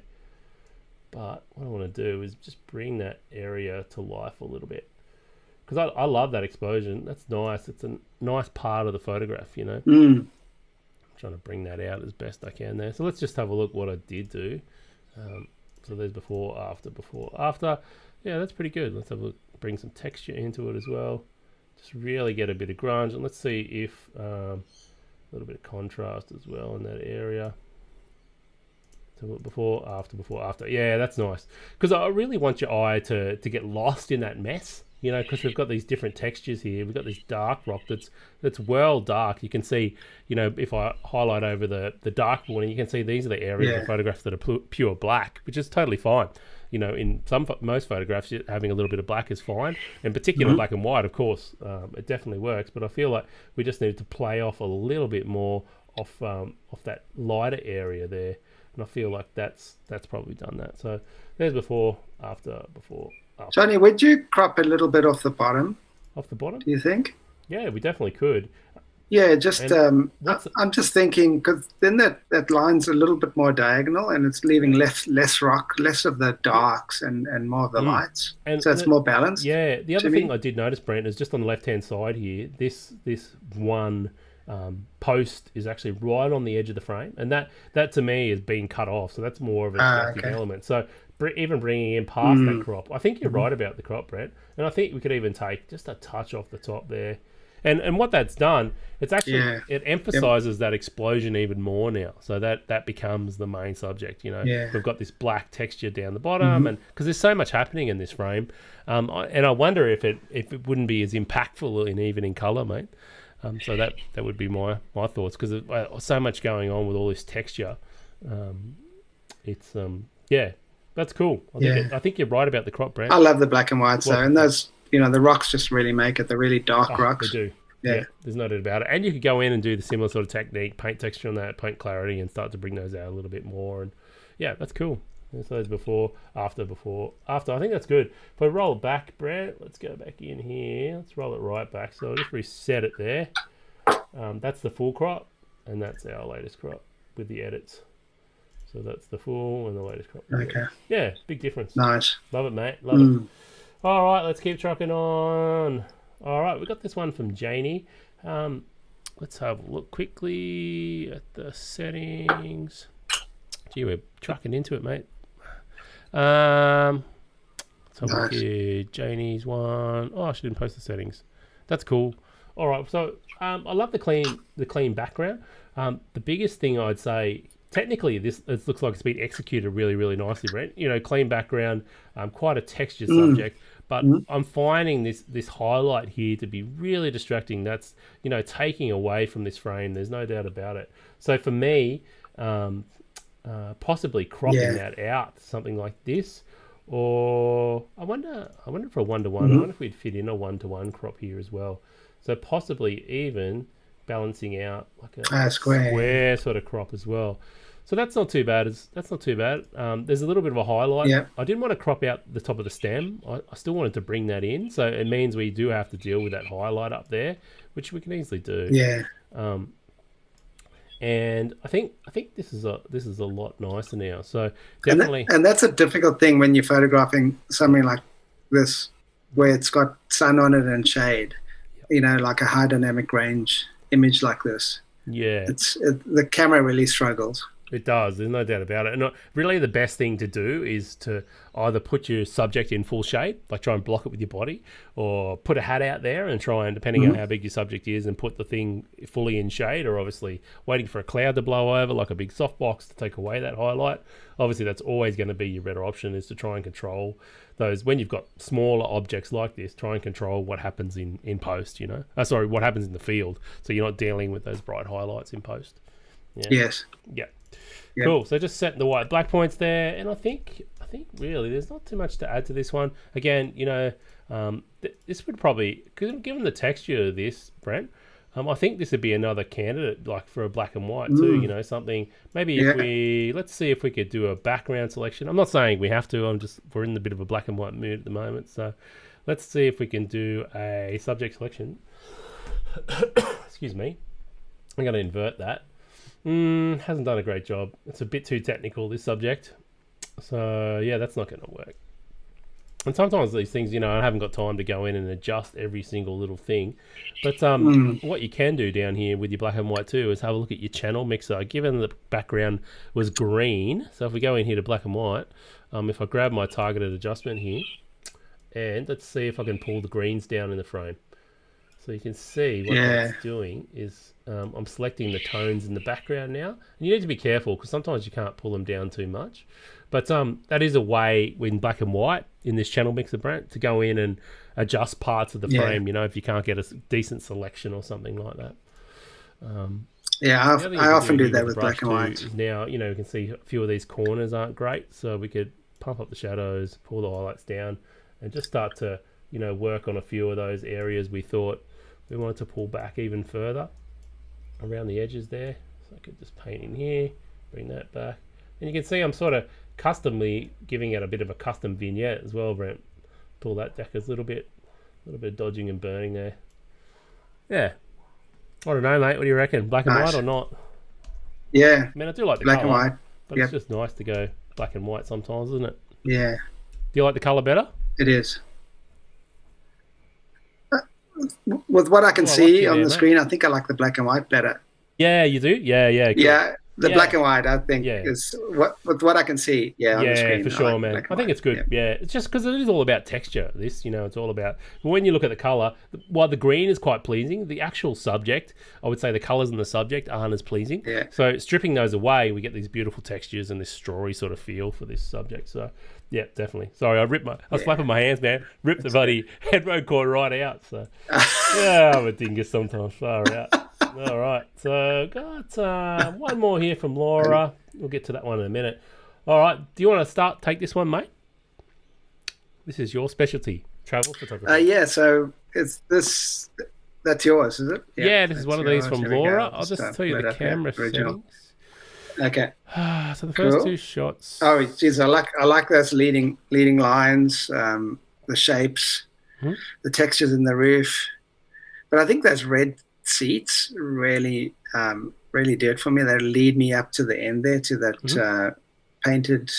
But what I want to do is just bring that area to life a little bit. Because I love that explosion. That's nice. It's a nice part of the photograph, you know. I'm trying to bring that out as best I can there. So let's just have a look what I did do. So there's before, after. Yeah, that's pretty good. Let's have a look, bring some texture into it as well. Just really get a bit of grunge. And let's see if a little bit of contrast as well in that area. So before, after. Yeah, that's nice. Because I really want your eye to get lost in that mess. You know, because we've got these different textures here. We've got this dark rock that's well dark. You can see, you know, if I highlight over the dark one, you can see these are the areas of photographs that are pure black, which is totally fine. You know, in most photographs, having a little bit of black is fine. In particular, black and white, of course, it definitely works. But I feel like we just need to play off a little bit more off that lighter area there. And I feel like that's probably done that. So there's before, after. Johnny, would you crop a little bit off the bottom? Off the bottom? Do you think? Yeah, we definitely could. Yeah, just I'm just thinking because then that line's a little bit more diagonal and it's leaving less rock, less of the darks and more of the lights. And so it's more balanced. Yeah. The other thing I did notice, Brent, is just on the left-hand side here, this one post is actually right on the edge of the frame, and that to me is being cut off. So that's more of a distracting element. So even bringing in past that crop, I think you're right about the crop, Brett, and I think we could even take just a touch off the top there. And what that's done, it's actually it emphasizes that explosion even more now. So that becomes the main subject. You know, we've got this black texture down the bottom, and because there's so much happening in this frame, and I wonder if it wouldn't be as impactful even in color, mate. So that would be my thoughts, because there's so much going on with all this texture. It's that's cool. I think you're right about the crop, Brent. I love the black and whites though, and those, you know, the rocks just really make it. The really dark rocks. They do. Yeah, there's no doubt about it. And you could go in and do the similar sort of technique, paint texture on that, paint clarity, and start to bring those out a little bit more. And yeah, that's cool. And so there's before, after. I think that's good. If I roll it back, Brent, let's go back in here. Let's roll it right back. So I'll just reset it there. That's the full crop, and that's our latest crop with the edits. So that's the full and the latest crop. Okay. Yeah, big difference. Nice. Love it, mate. Love it. All right, let's keep trucking on. All right, we got this one from Janie. Let's have a look quickly at the settings. Gee, we're trucking into it, mate. Let's have a look here. Janie's one. Oh, she didn't post the settings. That's cool. All right, so I love the clean background. The biggest thing I'd say, technically, it looks like it's been executed really, really nicely, Brent. You know, clean background, quite a textured subject. But I'm finding this highlight here to be really distracting. That's, you know, taking away from this frame. There's no doubt about it. So for me, possibly cropping that out, something like this, or I wonder for a 1-to-1. I wonder if we'd fit in a 1-to-1 crop here as well. So possibly even balancing out like a square sort of crop as well. So that's not too bad. There's a little bit of a highlight. Yeah. I didn't want to crop out the top of the stem. I still wanted to bring that in. So it means we do have to deal with that highlight up there, which we can easily do. Yeah. And I think this is a lot nicer now. So definitely. And that's a difficult thing when you're photographing something like this, where it's got sun on it and shade. You know, like a high dynamic range image like this. Yeah. The camera really struggles. It does. There's no doubt about it. And really the best thing to do is to either put your subject in full shade, like try and block it with your body, or put a hat out there and try and, depending on how big your subject is, and put the thing fully in shade, or obviously waiting for a cloud to blow over like a big softbox to take away that highlight. Obviously that's always going to be your better option, is to try and control those. When you've got smaller objects like this, try and control what happens in post, you know. What happens in the field, so you're not dealing with those bright highlights in post. Yeah. Yes. Yeah. Yep. Cool. So just setting the white black points there, and I think really there's not too much to add to this one. Again, you know, this would probably, given the texture of this, Brent, I think this would be another candidate, like for a black and white too. You know, something maybe if let's see if we could do a background selection. I'm not saying we have to. We're in a bit of a black and white mood at the moment, so let's see if we can do a subject selection. Excuse me. I'm going to invert that. Hasn't done a great job. It's a bit too technical, this subject. So yeah, that's not going to work. And sometimes these things, you know, I haven't got time to go in and adjust every single little thing. But what you can do down here with your black and white too is have a look at your channel mixer. Given the background was green, so if we go in here to black and white, if I grab my targeted adjustment here, and let's see if I can pull the greens down in the frame. So you can see what it's doing is I'm selecting the tones in the background now. And you need to be careful because sometimes you can't pull them down too much. But that is a way in black and white in this channel mixer, Brent, to go in and adjust parts of the frame, you know, if you can't get a decent selection or something like that. I often do that with black and white. Now, you know, you can see a few of these corners aren't great. So we could pump up the shadows, pull the highlights down, and just start to, you know, work on a few of those areas we thought we wanted to pull back even further around the edges there. So I could just paint in here, bring that back. And you can see I'm sort of customly giving it a bit of a custom vignette as well, Brent. Pull that back a little bit of dodging and burning there. Yeah. I don't know, mate. What do you reckon? Black and white or not? Yeah. I mean, I do like the black colour, and white. but it's just nice to go black and white sometimes, isn't it? Yeah. Do you like the colour better? It is. With what I can see on the screen, I think I like the black and white better. Yeah, you do? Yeah. Cool. Yeah. The black and white, I think, is with what I can see. Yeah, on the screen, for sure, man. I think it's good. Yeah, it's just because it is all about texture. This, you know, it's all about when you look at the color. While the green is quite pleasing, the actual subject, I would say, the colors in the subject aren't as pleasing. Yeah. So stripping those away, we get these beautiful textures and this strawy sort of feel for this subject. So yeah, definitely. Sorry, I was flapping my hands, man. Ripped the bloody headphone cord right out. So yeah, I'm a dingus sometimes. Far out. All right, so got one more here from Laura. We'll get to that one in a minute. All right, do you want to take this one, mate? This is your specialty, travel photography. Yeah, so it's this. That's yours, is it? Yeah, this is one of these from Laura. I'll just tell you the camera settings. Okay. So the first two shots. Oh, geez, I like those leading lines, the shapes, the textures in the roof. But I think those red seats really do it for me. They lead me up to the end there, to that painted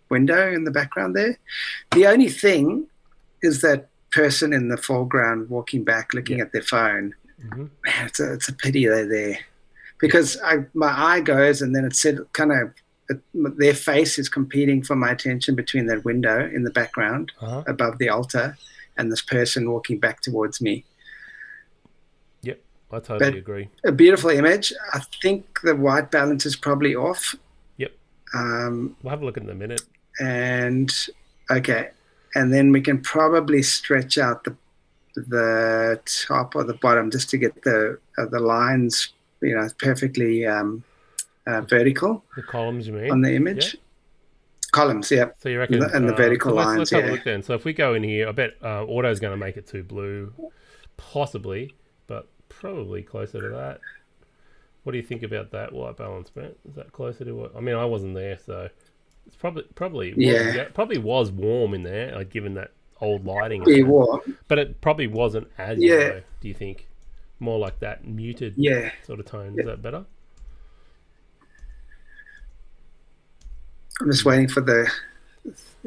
window in the background there. The only thing is that person in the foreground walking back looking at their phone. Man, it's a pity they're there, because my eye goes and then it's kind of their face is competing for my attention between that window in the background above the altar and this person walking back towards me. I totally agree. A beautiful image. I think the white balance is probably off. Yep. We'll have a look in a minute. And okay, and then we can probably stretch out the top or the bottom just to get the lines, you know, perfectly vertical. The columns, you mean? On the image. Yep. Columns, yeah. So you reckon? And the vertical lines. Let's have a look then. So if we go in here, I bet auto's going to make it too blue, possibly, but probably closer to that. What do you think about that white balance, Brent? Is that closer to what? I mean, I wasn't there, so it's probably was warm in there, given that old lighting. Yeah, warm. But it probably wasn't as yellow. Do you think? More like that muted sort of tone. Is that better? I'm just waiting for the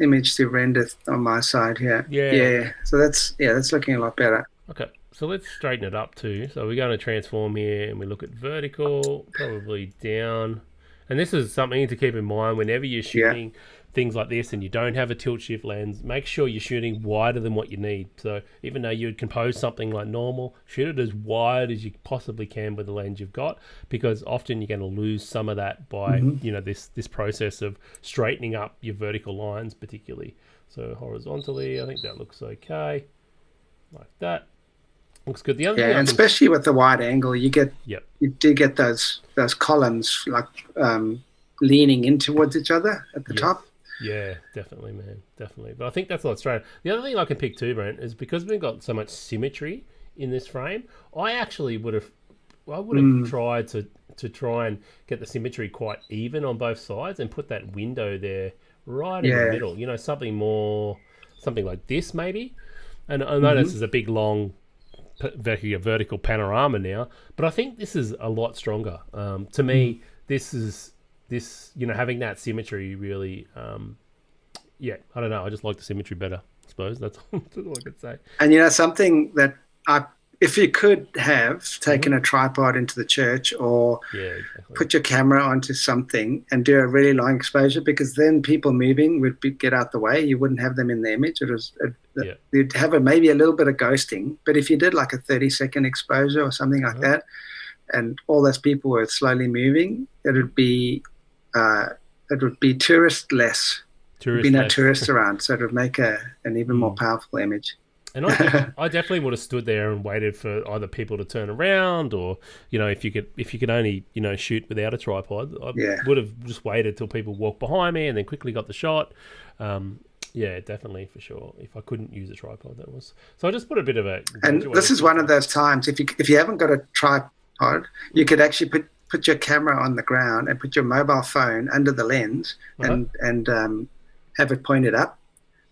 image to render on my side here. Yeah. So that's looking a lot better. Okay. So let's straighten it up too. So we're going to transform here and we look at vertical, probably down. And this is something to keep in mind whenever you're shooting things like this and you don't have a tilt shift lens, make sure you're shooting wider than what you need. So even though you would compose something like normal, shoot it as wide as you possibly can with the lens you've got, because often you're going to lose some of that by you know, this process of straightening up your vertical lines particularly. So horizontally, I think that looks okay, like that. Looks good. The other thing, and especially with the wide angle, you do get those columns like leaning in towards each other at the top. Yeah, definitely, man, definitely. But I think that's a lot straighter. The other thing I can pick too, Brent, is because we've got so much symmetry in this frame. I actually would have tried to try and get the symmetry quite even on both sides and put that window there right in the middle. You know, something like this maybe. And I know this is a big long vertical panorama now, but I think this is a lot stronger. To me, this having that symmetry really, I don't know. I just like the symmetry better. I suppose that's all I could say. And something that if you could have taken a tripod into the church or put your camera onto something and do a really long exposure, because then people moving would get out the way. You wouldn't have them in the image. You'd have maybe a little bit of ghosting. But if you did like a 30-second exposure or something like that, and all those people were slowly moving, it would be tourist-less. There'd be no tourists around, so it would make an even more powerful image. And I definitely would have stood there and waited for either people to turn around, or if you could only shoot without a tripod, I would have just waited till people walked behind me and then quickly got the shot. Definitely for sure. If I couldn't use a tripod, that was so. I just put a bit of a. And this is one of those times if you haven't got a tripod, you could actually put your camera on the ground and put your mobile phone under the lens and have it pointed up.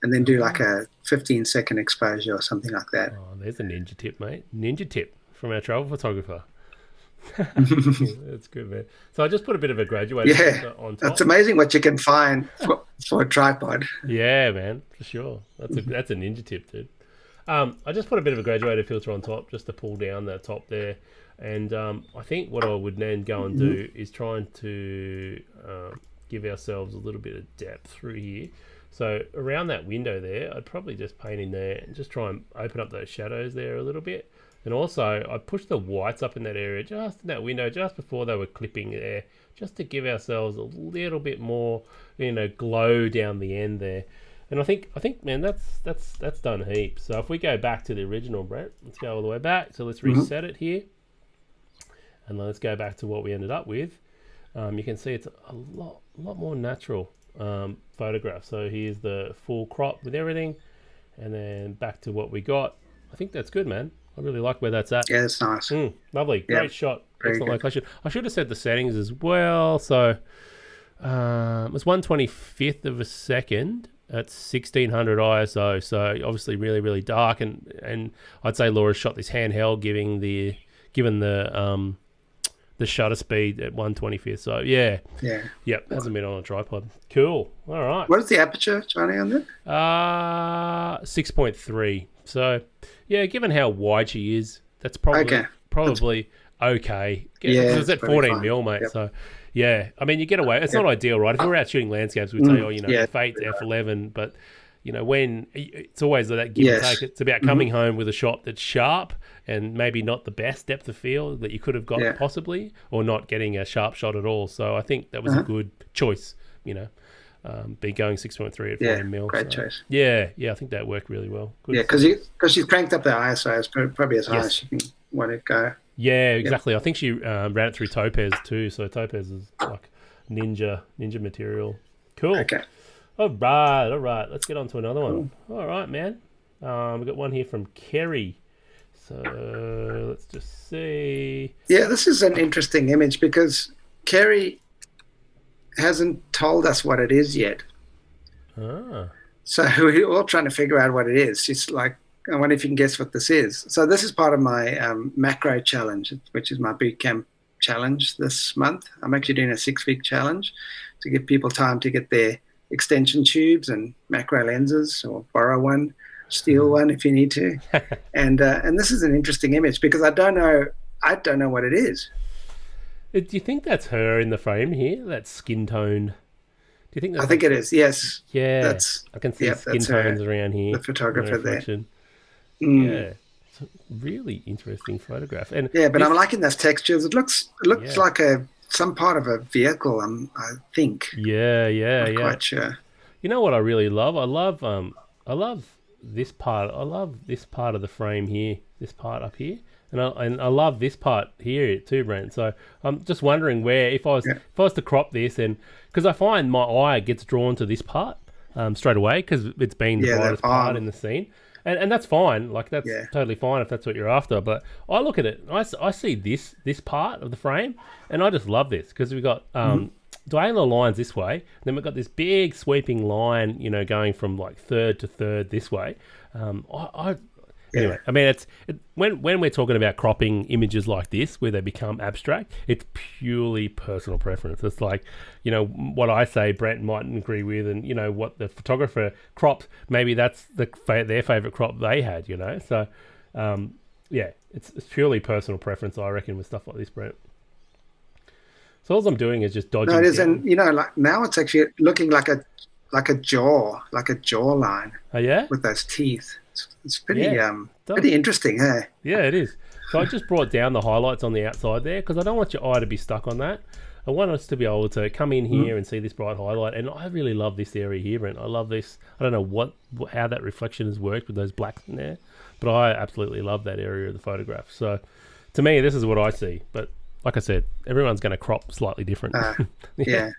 And then do like a 15-second exposure or something like that. Oh, there's a ninja tip, mate. Ninja tip from our travel photographer. That's good, man. So I just put a bit of a graduated on top. It's amazing what you can find for a tripod. Yeah, man, for sure. That's a ninja tip, dude. I just put a bit of a graduated filter on top just to pull down the top there. And I think what I would then go and do is trying to give ourselves a little bit of depth through here. So around that window there, I'd probably just paint in there and just try and open up those shadows there a little bit. And also, I pushed the whites up in that area, just in that window, just before they were clipping there, just to give ourselves a little bit more, glow down the end there. And I think, man, that's done heaps. So if we go back to the original, Brett, let's go all the way back. So let's reset it here, and let's go back to what we ended up with. You can see it's a lot more natural. Photograph. So here's the full crop with everything, and then back to what we got. I think that's good, man. I really like where that's at. Yeah, it's nice. Lovely. Great shot. Excellent location. I should have said the settings as well. So it was 1/25th of a second at 1600 ISO. So obviously really, really dark, and I'd say Laura shot this handheld, given the shutter speed at 1/25th. So hasn't been on a tripod. Cool. All right. What is the aperture, Johnny, on that? 6.3. So given how wide she is, that's probably okay. Yeah, it's at 14 mil, mate. Yep. So I mean, you get away. It's not ideal, right? If we were out shooting landscapes, we'd say, F8 to F11, but when it's always that give and take. It's about coming home with a shot that's sharp and maybe not the best depth of field that you could have got possibly, or not getting a sharp shot at all. So I think that was a good choice, be going 6.3 at 14 mil. Great choice. Yeah, I think that worked really well. Good. Yeah, because she's cranked up the ISO probably as high as she can want it go. Yeah, exactly. I think she ran it through Topaz too. So Topaz is like ninja material. Cool. Okay. All right. Let's get on to another one. All right, man. We've got one here from Kerry. So let's just see. Yeah, this is an interesting image because Kerry hasn't told us what it is yet. So we're all trying to figure out what it is. She's like, I wonder if you can guess what this is. So this is part of my macro challenge, which is my boot camp challenge this month. I'm actually doing a 6-week challenge to give people time to get their extension tubes and macro lenses, or borrow one, steal one if you need to. And this is an interesting image because I don't know what it is. Do you think that's her in the frame here? That skin tone. Do you think that's I think it is, yes. Yeah. I can see skin tones around here. The photographer there. Yeah. It's a really interesting photograph. And but I'm liking those textures. It looks like some part of a vehicle, I think. Yeah. Quite sure. You know what I really love? I love this part. I love this part of the frame here. This part up here, and I love this part here too, Brent. So I'm just wondering where if I was to crop this, and because I find my eye gets drawn to this part straight away because it's been the brightest part in the scene. and that's fine. Like that's Yeah. totally fine if that's what you're after. But I look at it, I see this part of the frame, and I just love this because we've got diagonal lines this way, then we've got this big sweeping line, going from like third to third this way. Anyway, I mean, when we're talking about cropping images like this, where they become abstract, it's purely personal preference. It's like, what I say, Brent mightn't agree with, and what the photographer crops, maybe that's their favorite crop they had. So, it's purely personal preference, I reckon, with stuff like this, Brent. So all I'm doing is just dodging. No, it is, down. and like now it's actually looking like a jawline. Oh yeah, with those teeth. It's pretty pretty interesting, hey? Yeah, it is. So I just brought down the highlights on the outside there because I don't want your eye to be stuck on that. I want us to be able to come in here and see this bright highlight. And I really love this area here, Brent. I love this. I don't know how that reflection has worked with those blacks in there, but I absolutely love that area of the photograph. So to me, this is what I see. But like I said, everyone's going to crop slightly different. Yeah.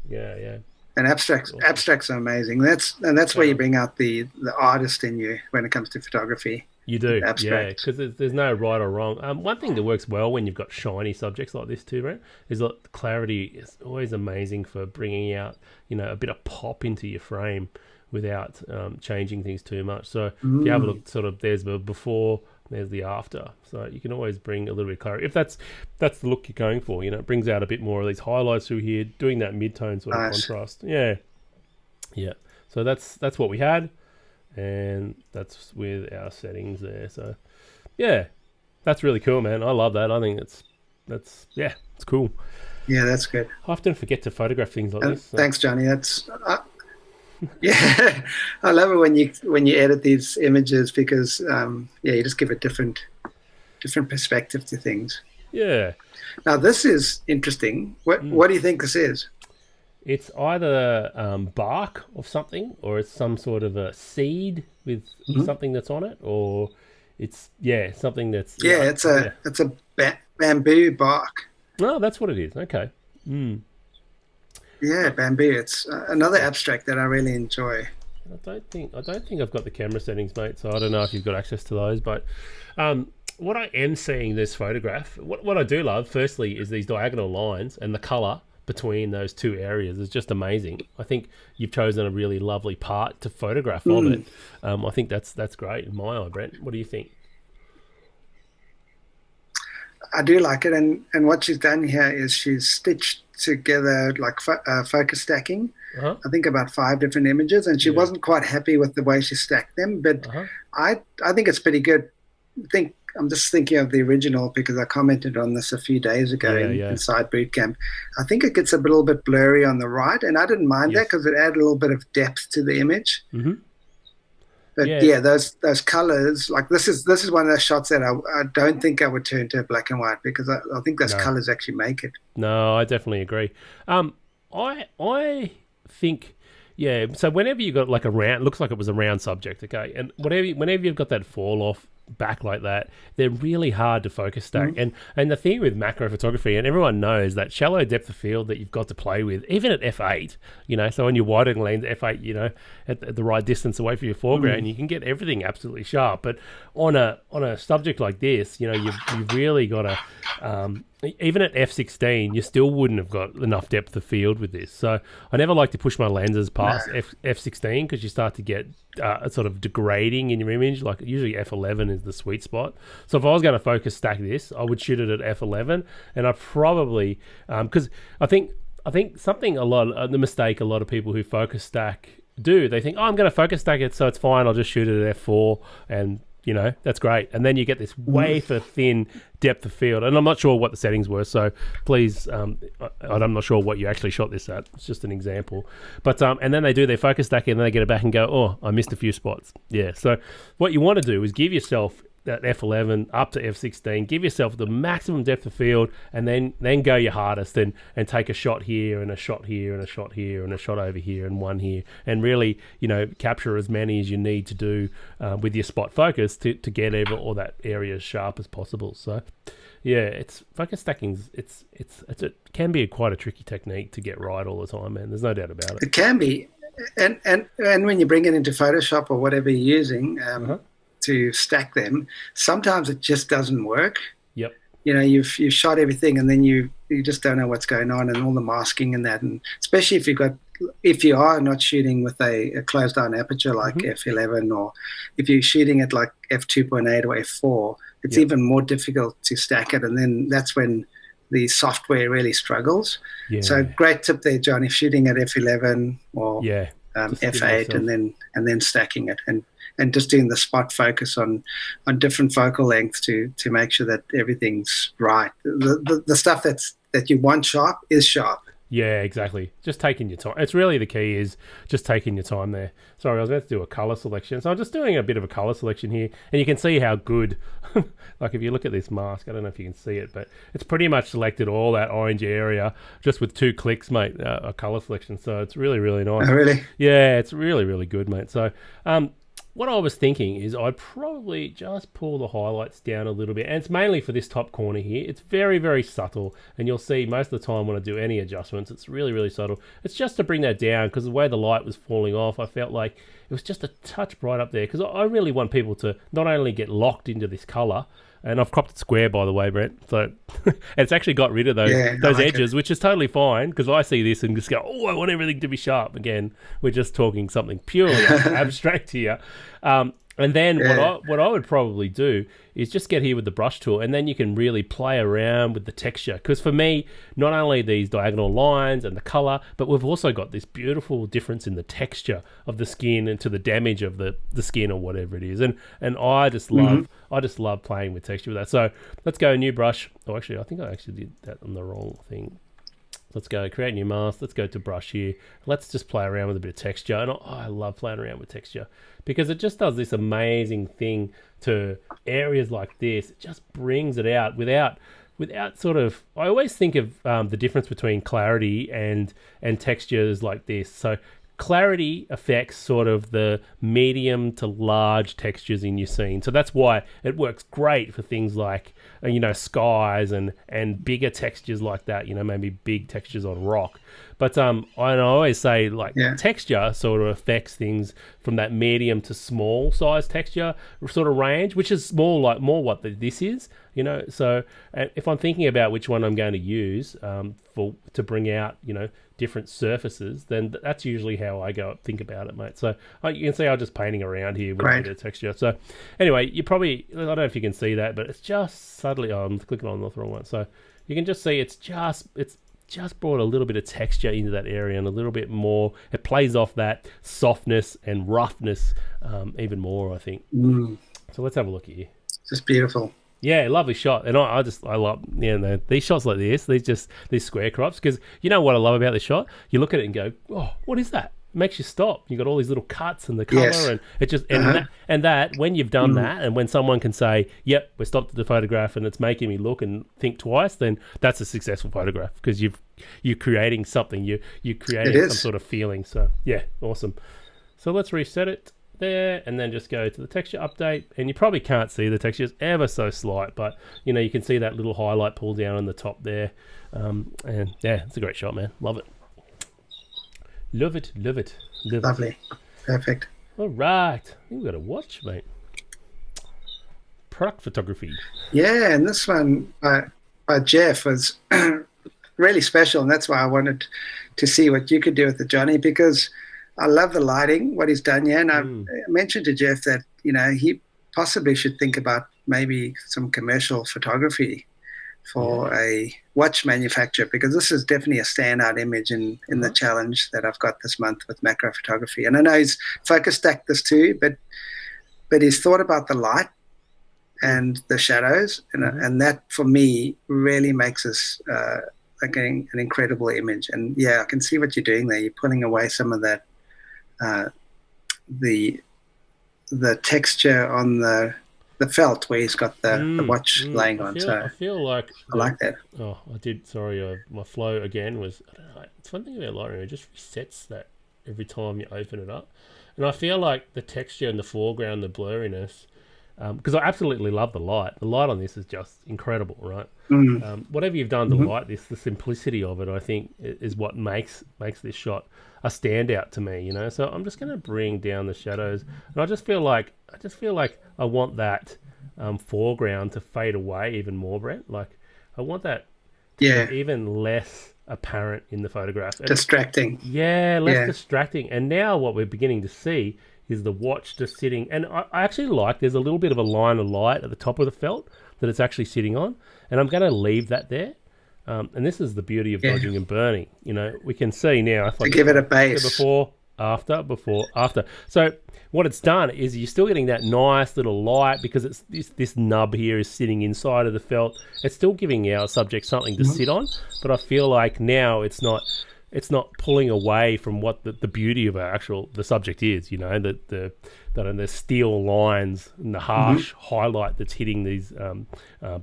Yeah. And abstracts are amazing. That's where you bring out the artist in you when it comes to photography. You do, Abstract. because there's no right or wrong. One thing that works well when you've got shiny subjects like this too, Brent, is that the clarity is always amazing for bringing out, a bit of pop into your frame without changing things too much. So if you have a look, sort of, there's the before, there's the after. So you can always bring a little bit of clarity. If that's the look you're going for, it brings out a bit more of these highlights through here, doing that mid-tone sort of contrast. Yeah. So that's what we had. And that's with our settings there. So, yeah, that's really cool, man. I love that. I think it's cool. Yeah, that's good. I often forget to photograph things like this. So. Thanks, Johnny. That's yeah, I love it when you edit these images because you just give a different perspective to things. Yeah. Now this is interesting. What do you think this is? It's either bark of something, or it's some sort of a seed with something that's on it, or it's something that's it's a bamboo bark. No, that's what it is. Okay. Yeah, bamboo. It's another abstract that I really enjoy. I don't think I've got the camera settings, mate. So I don't know if you've got access to those, but what I am seeing this photograph, what I do love, firstly, is these diagonal lines and the color between those two areas is just amazing. I think you've chosen a really lovely part to photograph of it. I think that's great in my eye, Brent. What do you think? I do like it, and what she's done here is she's stitched together like focus stacking. I think about 5 different images, and she wasn't quite happy with the way she stacked them, but I think it's pretty good. I'm just thinking of the original because I commented on this a few days ago inside Bootcamp. I think it gets a little bit blurry on the right, and I didn't mind that because it added a little bit of depth to the image. But those colors, like this is one of those shots that I don't think I would turn to black and white because I think those colors actually make it. No, I definitely agree. I think. Yeah, so whenever you got like a round, looks like it was a round subject, okay, and whenever you've got that fall off back like that, they're really hard to focus stack. And the thing with macro photography, and everyone knows that shallow depth of field that you've got to play with, even at f8, so on your widening lens, f8, at the right distance away from your foreground, you can get everything absolutely sharp. But on a subject like this, you've really got to. Even at f16, you still wouldn't have got enough depth of field with this. So I never like to push my lenses past f16 because you start to get sort of degrading in your image. Like usually f11 is the sweet spot. So if I was going to focus stack this, I would shoot it at f11, and I probably because I think something the mistake a lot of people who focus stack do, they think, I'm going to focus stack it, so it's fine. I'll just shoot it at f4 and. That's great. And then you get this wafer thin depth of field. And I'm not sure what the settings were, so please, I'm not sure what you actually shot this at. It's just an example. But and then they do their focus stacking and then they get it back and go, oh, I missed a few spots. Yeah, so what you want to do is give yourself that f11 up to f16, give yourself the maximum depth of field, and then go your hardest and take a shot here and a shot here and a shot here and a shot over here and one here, and really capture as many as you need to do with your spot focus to get all that area as sharp as possible. So it's focus stacking's it can be quite a tricky technique to get right all the time, man. There's no doubt about it. It can be. And when you bring it into Photoshop or whatever you're using, to stack them, sometimes it just doesn't work. Yep. You've shot everything, and then you just don't know what's going on, and all the masking and that, and especially if you are not shooting with a closed down aperture like f11, or if you're shooting at like f2.8 or f4, it's even more difficult to stack it, and then that's when the software really struggles. Yeah. So great tip there, Johnny, shooting at f11 or f8, and then stacking it, and just doing the spot focus on different focal lengths to make sure that everything's right. The stuff that you want sharp is sharp. Yeah, exactly. Just taking your time. It's really the key is just taking your time there. Sorry, I was about to do a colour selection. So I'm just doing a bit of a colour selection here. And you can see how good, like if you look at this mask, I don't know if you can see it, but it's pretty much selected all that orange area just with 2 clicks, mate, a colour selection. So it's really, really nice. Oh, really? Yeah, it's really, really good, mate. So what I was thinking is I'd probably just pull the highlights down a little bit. And it's mainly for this top corner here. It's very, very subtle. And you'll see most of the time when I do any adjustments, it's really, really subtle. It's just to bring that down because the way the light was falling off, I felt like it was just a touch bright up there. Because I really want people to not only get locked into this colour, and I've cropped it square, by the way, Brent. So it's actually got rid of those edges, which is totally fine because I see this and just go, oh, I want everything to be sharp. Again, we're just talking something purely abstract here. And then what I would probably do is just get here with the brush tool, and then you can really play around with the texture. Because for me, not only these diagonal lines and the color, but we've also got this beautiful difference in the texture of the skin and to the damage of the skin or whatever it is. And I just love playing with texture with that. So let's go new brush. Oh, actually, I think I actually did that on the wrong thing. Let's go create new mask. Let's go to brush here. Let's just play around with a bit of texture. And I love playing around with texture because it just does this amazing thing to areas like this. It just brings it out without sort of, I always think of the difference between clarity and textures like this. So clarity affects sort of the medium to large textures in your scene. So that's why it works great for things like, skies and bigger textures like that, maybe big textures on rock. But I always say texture sort of affects things from that medium to small size texture sort of range, which is more what this is, So if I'm thinking about which one I'm going to use to bring out, different surfaces, then that's usually how I think about it, mate. So you can see I'm just painting around here with a bit of texture. So anyway, I don't know if you can see that, but it's just subtly, I'm clicking on the wrong one. So you can just see it's just brought a little bit of texture into that area and a little bit more. It plays off that softness and roughness even more, I think. So let's have a look here. Just beautiful. Yeah, lovely shot. And I love these shots like this, these square crops, because you know what I love about this shot? You look at it and go, oh, what is that? It makes you stop. You got all these little cuts and the color, and it just and that when you've done that, and when someone can say, "Yep, we stopped the photograph and it's making me look and think twice," then that's a successful photograph because you're creating something. You're creating some sort of feeling. So yeah, awesome. So let's reset it there and then just go to the texture update, and you probably can't see the texture, it's ever so slight, but you can see that little highlight pull down on the top there, and yeah, it's a great shot, man. Love it. Lovely. Perfect. All right, I think we've got a watch, mate. Product photography. Yeah, and this one by Jeff was really special, and that's why I wanted to see what you could do with the Johnny, because I love the lighting, what he's done. Yeah, and I mentioned to Jeff that he possibly should think about maybe some commercial photography for a watch manufacturer, because this is definitely a standout image in the challenge that I've got this month with macro photography. And I know he's focus stacked this too, but he's thought about the light and the shadows, and that for me really makes us an incredible image. And yeah, I can see what you're doing there. You're pulling away some of that. The texture on the felt where he's got the watch laying on. I feel like I like that. Oh, I did. Sorry, my flow again was. I don't know. It's one thing about Lightroom; it just resets that every time you open it up. And I feel like the texture in the foreground, the blurriness, because I absolutely love the light. The light on this is just incredible, right? Whatever you've done to light this, the simplicity of it, I think, is what makes this shot a standout to me. So I'm just going to bring down the shadows, and I just feel like I want that foreground to fade away even more, Brent. Like I want that to be even less apparent in the photograph. Distracting. Yeah, less distracting. And now what we're beginning to see is the watch just sitting. And I actually like there's a little bit of a line of light at the top of the felt that it's actually sitting on. And I'm going to leave that there. And this is the beauty of dodging and burning. We can see now. If to give it a base. Before, after. So what it's done is you're still getting that nice little light because it's this nub here is sitting inside of the felt. It's still giving our subject something to sit on, but I feel like now it's not pulling away from what the beauty of the subject is. The steel lines and the harsh highlight that's hitting these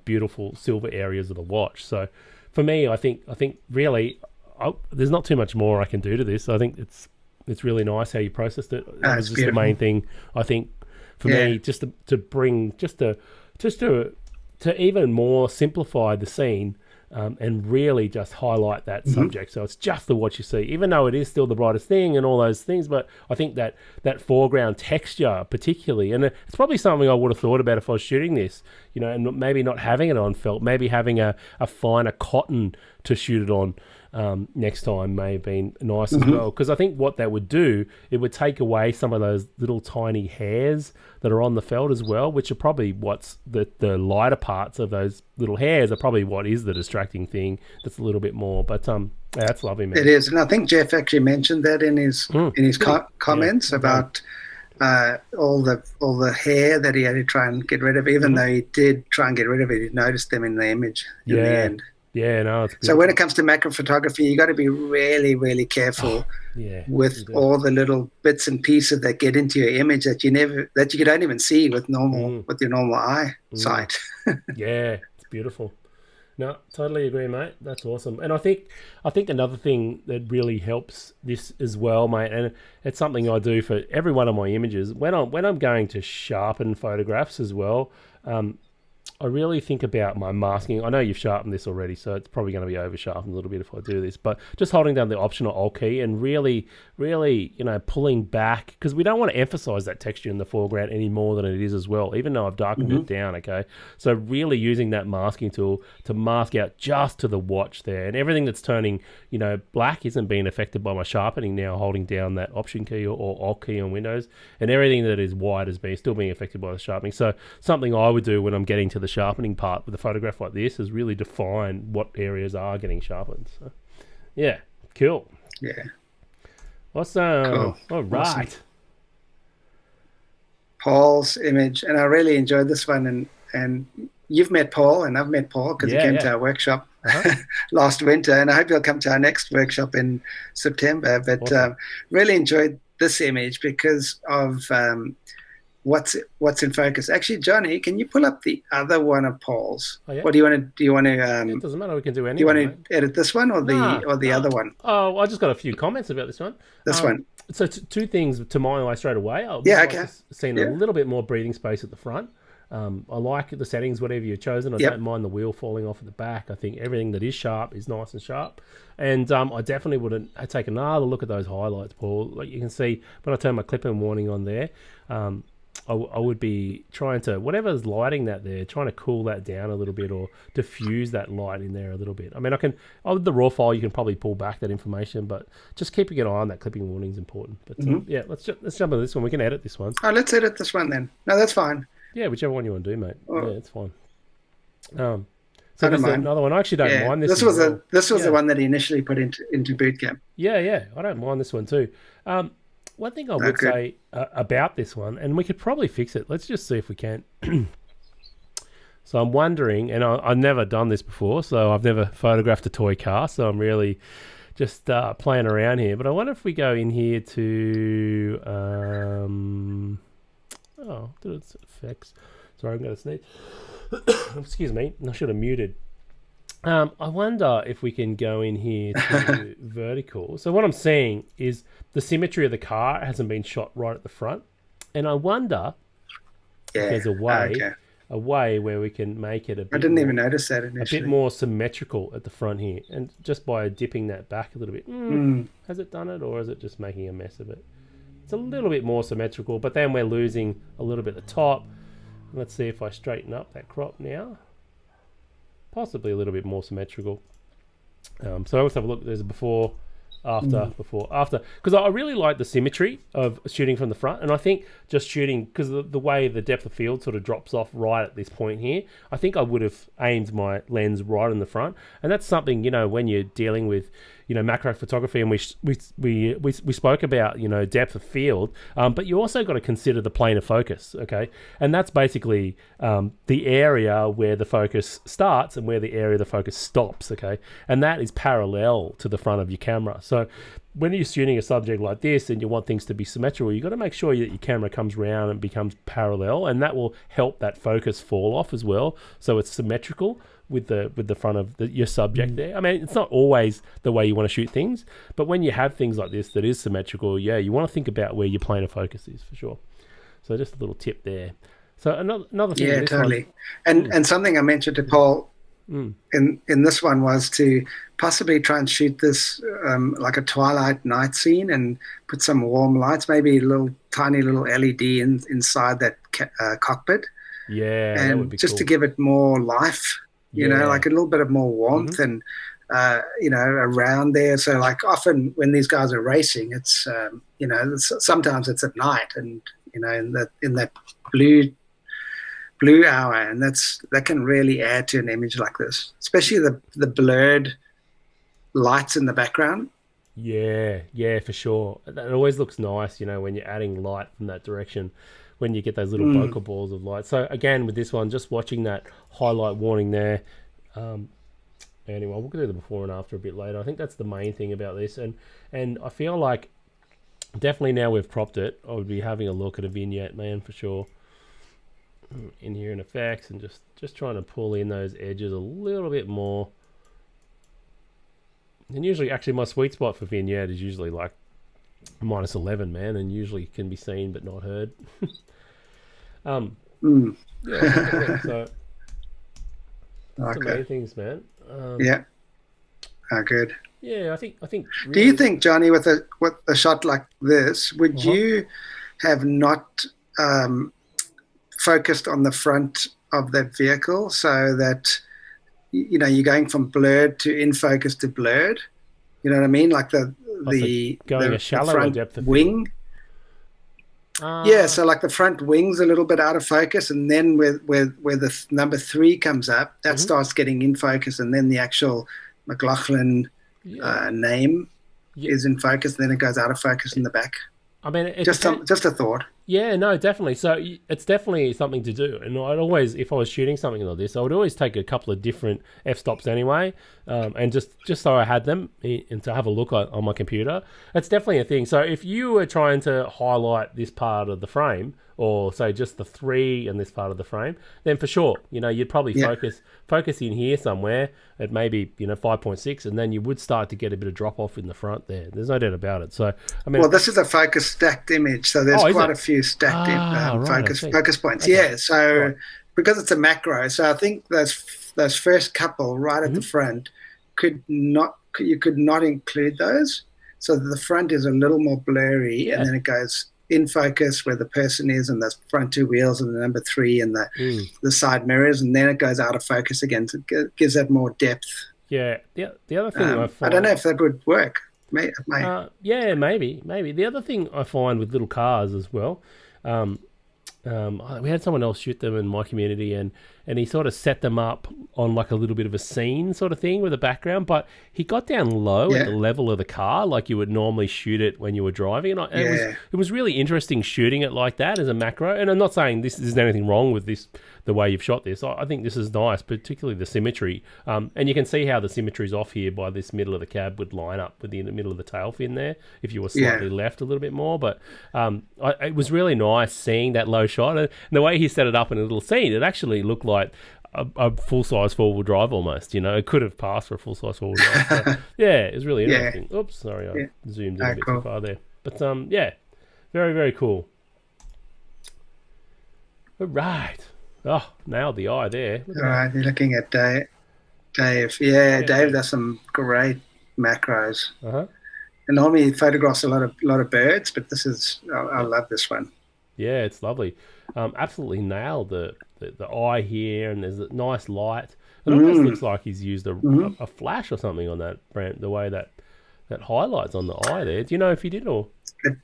beautiful silver areas of the watch. So for me, I think really there's not too much more I can do to this. I think it's really nice how you processed it. That was just beautiful. The main thing I think for me, just to bring to even more simplify the scene. And really just highlight that subject. So it's just the what you see, even though it is still the brightest thing and all those things. But I think that foreground texture particularly, and it's probably something I would have thought about if I was shooting this, and maybe not having it on felt, maybe having a finer cotton to shoot it on next time may have been nice as well. Because I think what that would do, it would take away some of those little tiny hairs that are on the felt as well, which are probably what's the lighter parts of those little hairs are probably what is the distracting thing. That's a little bit more, but that's lovely, man. It is, and I think Jeff actually mentioned that in his comments about all the hair that he had to try and get rid of. Even though he did try and get rid of it, he noticed them in the image in the end. Yeah, no, it's good. So when it comes to macro photography, you got to be really, really careful with all the little bits and pieces that get into your image that you don't even see with your normal eyesight. Yeah, it's beautiful. No, totally agree, mate. That's awesome. And I think another thing that really helps this as well, mate, and it's something I do for every one of my images when I'm going to sharpen photographs as well. I really think about my masking. I know you've sharpened this already, so it's probably going to be over sharpened a little bit if I do this, but just holding down the Option or Alt key and really, pulling back, because we don't want to emphasize that texture in the foreground any more than it is as well, even though I've darkened it down, okay? So really using that masking tool to mask out just to the watch there, and everything that's turning, black isn't being affected by my sharpening now, holding down that Option key or Alt key on Windows, and everything that is white is still being affected by the sharpening. So something I would do when I'm getting to the sharpening part with a photograph like this is really define what areas are getting sharpened. So, yeah, cool. Yeah. Awesome. Cool. All right. Awesome. Paul's image, and I really enjoyed this one. And you've met Paul, and I've met Paul because he came to our workshop last winter, and I hope he'll come to our next workshop in September. But awesome. Really enjoyed this image because of what's in focus. Actually, Johnny, can you pull up the other one of Paul's? Oh, yeah. What do you want to? Do you want to? It doesn't matter. We can do anything. Do you want to edit this one or the other one? Oh, I just got a few comments about this one. This one. So two things to my eye straight away. Okay. Seeing a little bit more breathing space at the front. I like the settings, whatever you've chosen. I don't mind the wheel falling off at the back. I think everything that is sharp is nice and sharp. And I definitely wouldn't take another look at those highlights, Paul. Like you can see when I turn my clip-in warning on there, I would be trying to, whatever's lighting that there, trying to cool that down a little bit or diffuse that light in there a little bit. I mean, with the raw file, you can probably pull back that information, but just keeping an eye on that clipping warning is important. But let's jump into this one. We can edit this one. Oh, let's edit this one then. No, that's fine. Yeah, whichever one you want to do, mate. Yeah, it's fine. So I don't mind. Another one. I actually don't mind this. This was the one that he initially put into boot camp. Yeah. I don't mind this one too. One thing I would say about this one, and we could probably fix it. Let's just see if we can. So I'm wondering, and I've never done this before, so I've never photographed a toy car, so I'm really just playing around here. But I wonder if we go in here to... did it effects? Sorry, I'm going to sneeze. Excuse me. I should have muted. I wonder if we can go in here to vertical. So what I'm seeing is the symmetry of the car hasn't been shot right at the front. And I wonder Yeah. there's Okay. a way where we can make it I a bit didn't more, even notice that a initially. bit more symmetrical at the front here, and just by dipping that back a little bit. Has it done it, or is it just making a mess of it? It's a little bit more symmetrical, but then we're losing a little bit at the top. Let's see if I straighten up that crop now. Possibly a little bit more symmetrical. So let's have a look. There's a before, after, before, after. Because I really like the symmetry of shooting from the front. And I think just shooting, because the way the depth of field sort of drops off right at this point here, I think I would have aimed my lens right in the front. And that's something, when you're dealing with, macro photography, and we spoke about, depth of field, but you also got to consider the plane of focus, okay? And that's basically the area where the focus starts and where the area of the focus stops, okay? And that is parallel to the front of your camera. So when you're shooting a subject like this and you want things to be symmetrical, you've got to make sure that your camera comes round and becomes parallel, and that will help that focus fall off as well, so it's symmetrical with the front of your subject there. I mean, it's not always the way you want to shoot things, but when you have things like this that is symmetrical, you want to think about where your plane of focus is for sure. So just a little tip there. So another thing. Yeah, totally. And something I mentioned to Paul in this one was to possibly try and shoot this like a twilight night scene and put some warm lights, maybe tiny little LED inside that cockpit. Yeah, and that would be just cool. to give it more life. Like a little bit of more warmth and, around there. So like often when these guys are racing, it's, sometimes it's at night and, in that blue hour. And that can really add to an image like this, especially the blurred lights in the background. Yeah, for sure. It always looks nice, when you're adding light from that direction, when you get those little bokeh balls of light. So again, with this one, just watching that highlight warning there. Anyway, we'll do the before and after a bit later. I think that's the main thing about this. And I feel like definitely now we've cropped it, I would be having a look at a vignette, man, for sure. In here in effects, and just trying to pull in those edges a little bit more. And usually, actually, my sweet spot for vignette is usually like -11, man, and usually can be seen but not heard. Yeah, so that's the main things, man. Good. Yeah, I think. Really, do you think, Johnny, with a shot like this, would you have not focused on the front of that vehicle so that you're going from blurred to in focus to blurred? You know what I mean? Like the a shallower front depth of wing. So like the front wing's a little bit out of focus, and then where the number 3 comes up, that starts getting in focus, and then the actual McLaughlin name is in focus, and then it goes out of focus in the back. I mean, just a thought. Yeah, no, definitely. So it's definitely something to do. And I'd always, if I was shooting something like this, I would always take a couple of different f-stops anyway, and just so I had them and to have a look on my computer. It's definitely a thing. So if you were trying to highlight this part of the frame, or say just the 3 in this part of the frame, then for sure, you'd probably focus in here somewhere at maybe 5.6, and then you would start to get a bit of drop off in the front there. There's no doubt about it. So I mean, this is a focus stacked image, so there's quite a few stacked focus points. Okay. Yeah, so because it's a macro, so I think those first couple right at the front you could not include those, so that the front is a little more blurry, and then it goes in focus where the person is, and the front 2 wheels, and the number 3 and the side mirrors, and then it goes out of focus again. So it gives that more depth. Yeah. The other thing I find, I don't know if that would work. Maybe. Maybe. The other thing I find with little cars as well, we had someone else shoot them in my community, and he sort of set them up on like a little bit of a scene sort of thing with a background, but he got down low at the level of the car like you would normally shoot it when you were driving, and it was really interesting shooting it like that as a macro. And I'm not saying this is anything wrong with this, the way you've shot this. I think this is nice, particularly the symmetry, and you can see how the symmetry's off here by this middle of the cab would line up with the middle of the tail fin there if you were slightly left a little bit more. But it was really nice seeing that low shot, and the way he set it up in a little scene, it actually looked like a full-size four-wheel drive almost. It could have passed for a full-size four-wheel drive. So, it was really interesting. Oops, sorry, I zoomed in a bit too far there. But very, very cool. All right. Oh, nailed the eye there. Look All at that. right, you're looking at Dave. Yeah, Yeah, Dave Dave. does some great macros. Uh-huh. And normally he photographs a lot of birds, but this is I Yep. love this one. Yeah, it's lovely. Absolutely nailed the eye here, and there's a nice light. It almost Mm, looks like he's used mm. a flash or something on that brand, the way that highlights on the eye there. Do you know if he did or It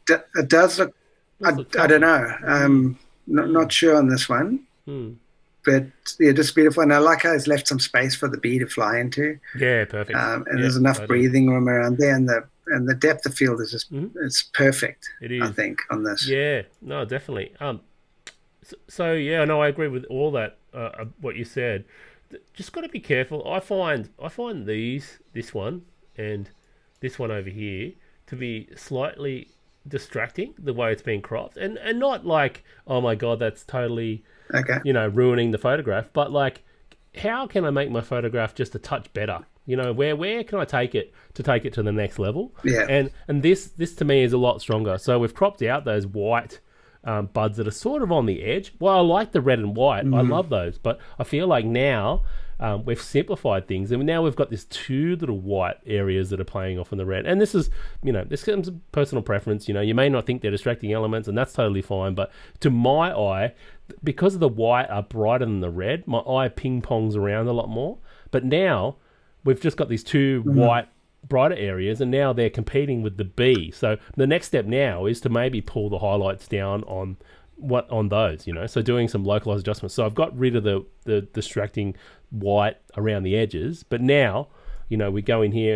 does look. does look I don't flashy? know. Mm. Not sure on this one, Mm. but yeah, just beautiful. And I like how he's left some space for the bee to fly into. Yeah, perfect. And Yeah, there's enough totally. breathing room around there, and the depth of field is just Mm. it's perfect. It I is. think on this. Yeah, no, definitely. So yeah, no, I agree with all that. What you said. Just got to be careful. I find this one and this one over here to be slightly distracting the way it's been cropped, and not like, oh my god, that's totally Okay. ruining the photograph, but like, how can I make my photograph just a touch better? Where can I take it to the next level? Yeah. And this to me is a lot stronger. So we've cropped out those white buds that are sort of on the edge. Well, I like the red and white. I love those, but I feel like now we've simplified things, and now we've got these two little white areas that are playing off in the red. And this is, this comes to personal preference. You may not think they're distracting elements, and that's totally fine. But to my eye, because the white are brighter than the red, my eye ping pongs around a lot more. But now we've just got these two white brighter areas, and now they're competing with the B. So the next step now is to maybe pull the highlights down on those, so doing some localized adjustments. So I've got rid of the distracting white around the edges, but now we go in here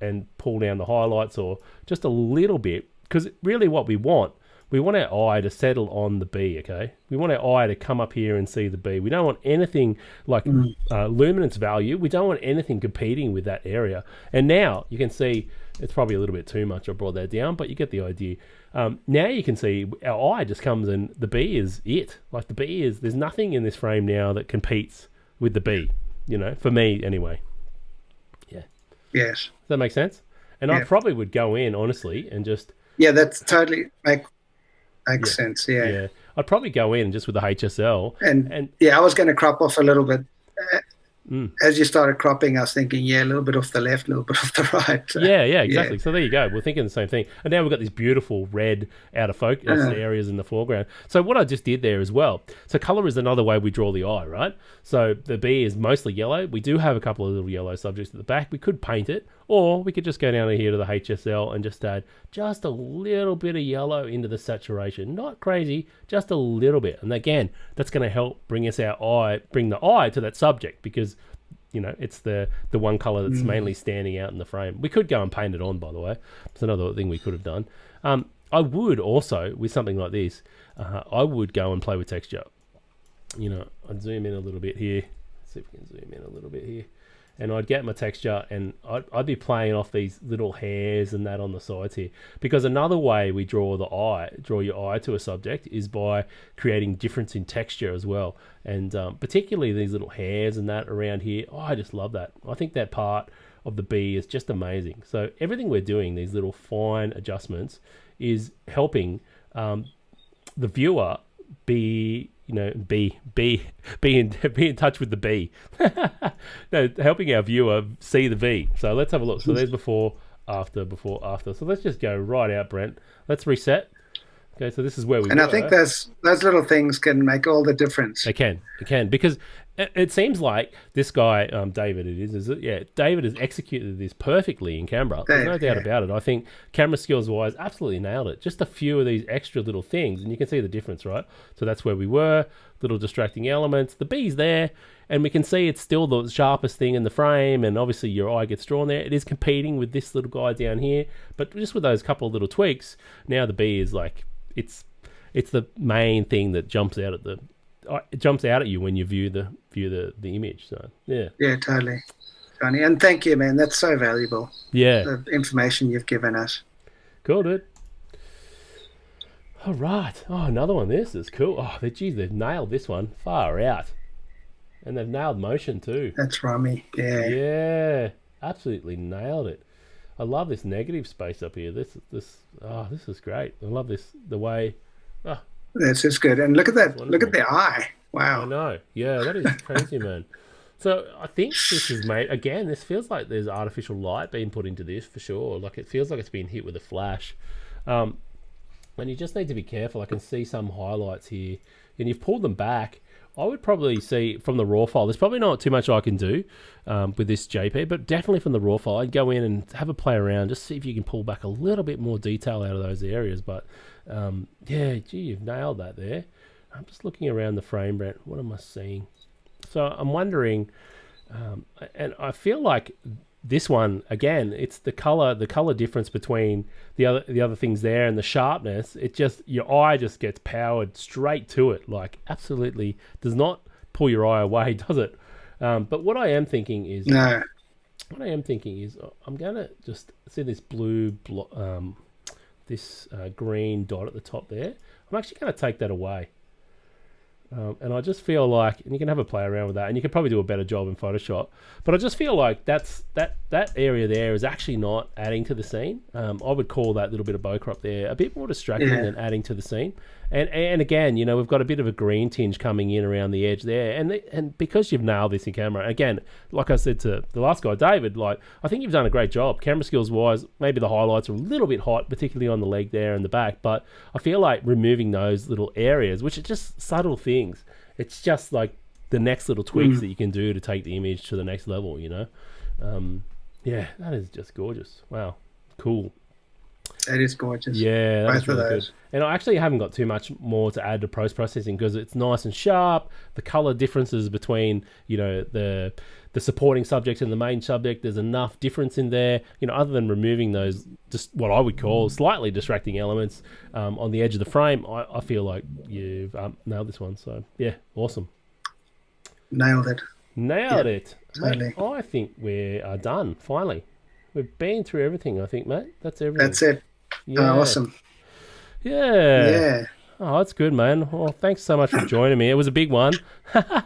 and pull down the highlights, or just a little bit, because really what we want our eye to settle on the B, okay? We want our eye to come up here and see the B. We don't want anything like luminance value. We don't want anything competing with that area. And now you can see, it's probably a little bit too much. I brought that down, but you get the idea. Now you can see our eye just comes and the B is it. Like there's nothing in this frame now that competes with the B, for me anyway. Yeah. Yes. Does that make sense? And Yeah. I probably would go in, honestly, and just... Yeah, that's totally makes sense. Yeah. Yeah, I'd probably go in just with the HSL. And yeah, I was going to crop off a little bit. Mm. As you started cropping, I was thinking, yeah, a little bit off the left, a little bit off the right. Yeah, exactly. So there you go. We're thinking the same thing. And now we've got these beautiful red out of focus areas in the foreground. So what I just did there as well. So color is another way we draw the eye, right? So the B is mostly yellow. We do have a couple of little yellow subjects at the back. We could paint it, or we could just go down here to the HSL and just add just a little bit of yellow into the saturation. Not crazy, just a little bit. And again, that's going to help bring the eye to that subject, because it's the one color that's mainly standing out in the frame. We could go and paint it on, by the way. It's another thing we could have done. I would also, with something like this, I would go and play with texture. I'd zoom in a little bit here. Let's see if we can zoom in a little bit here. And I'd get my texture, and I'd be playing off these little hairs and that on the sides here. Because another way we draw your eye to a subject, is by creating difference in texture as well. And particularly these little hairs and that around here, I just love that. I think that part of the bee is just amazing. So everything we're doing, these little fine adjustments, is helping the viewer be in touch with the bee. No, helping our viewer see the V. So let's have a look. So there's before, after. So let's just go right out, Brent. Let's reset. Okay, so this is where we And were. I think those little things can make all the difference. They can, because it seems like this guy, David, is it? Yeah, David has executed this perfectly in camera. There's no doubt about it. I think camera skills wise, absolutely nailed it. Just a few of these extra little things, and you can see the difference, right? So that's where we were. Little distracting elements. The bee's there, and we can see it's still the sharpest thing in the frame, and obviously your eye gets drawn there. It is competing with this little guy down here, but just with those couple of little tweaks, now the bee is like, it's the main thing that jumps out at you when you view the image. So yeah, Totally, Johnny. And thank you, man. That's so valuable. Yeah, the information you've given us. Cool, dude. All right. Oh, another one. This is cool. Oh, they've nailed this one. Far out. And they've nailed motion too. That's Rami. Yeah. Yeah. Absolutely nailed it. I love this negative space up here. This is great. I love this, the way, That's just good. And look at that. Look at their eye. I Wow. know. Yeah, that is crazy, man. So I think this is made again. This feels like there's artificial light being put into this for sure. Like it feels like it's been hit with a flash. Um, and you just need to be careful. I can see some highlights here, and you've pulled them back. I would probably see from the raw file. There's probably not too much I can do with this JP, but definitely from the raw file, I'd go in and have a play around, just see if you can pull back a little bit more detail out of those areas. But yeah, gee, you've nailed that there. I'm just looking around the frame, Brent. What am I seeing? So I'm wondering, and I feel like this one again, it's the color difference between the other things there and the sharpness. It just, your eye just gets powered straight to it, like absolutely does not pull your eye away, does it? But what I am thinking is, No. I'm gonna just see this blue, this green dot at the top there. I'm actually gonna take that away. And I just feel like, and you can have a play around with that, and you can probably do a better job in Photoshop. But I just feel like that area there is actually not adding to the scene. I would call that little bit of bow crop there a bit more distracting than adding to the scene. And again, we've got a bit of a green tinge coming in around the edge there, and because you've nailed this in camera, again, like I said to the last guy, David, like I think you've done a great job, camera skills wise. Maybe the highlights are a little bit hot, particularly on the leg there and the back, but I feel like removing those little areas, which are just subtle things, it's just like the next little tweaks that you can do to take the image to the next level. Yeah, that is just gorgeous. Wow, cool. That is gorgeous. Yeah, that's Both of really those. good. And I actually haven't got too much more to add to post-processing because it's nice and sharp. The color differences between, the supporting subject and the main subject, there's enough difference in there, other than removing those, just what I would call slightly distracting elements on the edge of the frame. I feel like you've nailed this one. So, yeah, awesome. Nailed it. Nailed it. Totally. Mate, I think we are done, finally. We've been through everything, I think, mate. That's everything. That's it. Yeah. Awesome. Yeah. Yeah. Oh, that's good, man. Well, thanks so much for joining me. It was a big one. But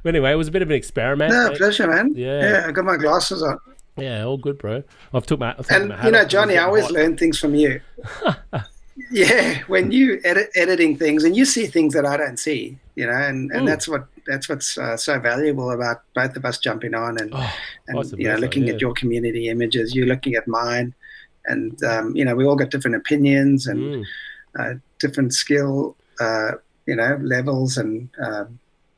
anyway, it was a bit of an experiment. No, pleasure, man. Yeah. I got my glasses on. Yeah, all good, bro. I've took my And, hat off. Johnny, I always learn things from you. Yeah, when you editing things and you see things that I don't see, and that's what's so valuable about both of us jumping on and looking at your community images, you looking at mine, and we all got different opinions and different skill levels and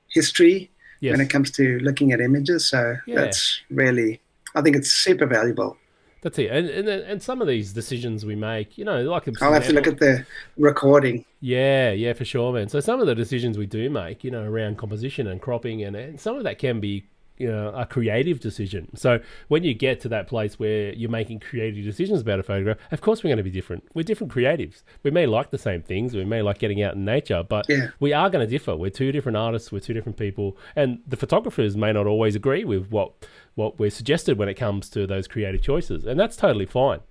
history when it comes to looking at images. So that's really, I think it's super valuable. That's it. And some of these decisions we make, like I'll have to look at the recording. Yeah, for sure, man. So some of the decisions we do make, around composition and cropping, and some of that can be, a creative decision. So when you get to that place where you're making creative decisions about a photograph, of course we're going to be different. We're different creatives. We may like the same things. We may like getting out in nature, but we are going to differ. We're two different artists. We're two different people. And the photographers may not always agree with what we're suggested when it comes to those creative choices. And that's totally fine.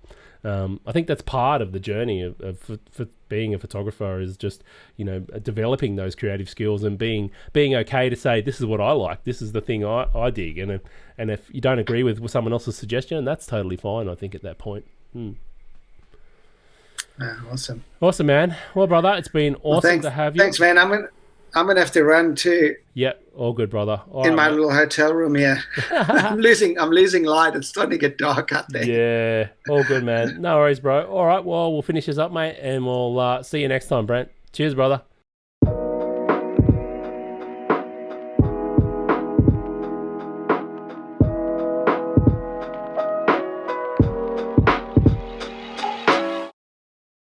I think that's part of the journey of being a photographer, is just, developing those creative skills and being okay to say, this is what I like, this is the thing I dig. And if you don't agree with someone else's suggestion, that's totally fine, I think, at that point. Awesome. Awesome, man. Well, brother, it's been awesome to have you. Thanks, man. I'm gonna have to run too. Yep, all good, brother. In my little hotel room here. I'm losing light. It's starting to get dark out there. Yeah, all good, man. No worries, bro. All right, well, we'll finish this up, mate, and we'll see you next time, Brent. Cheers, brother.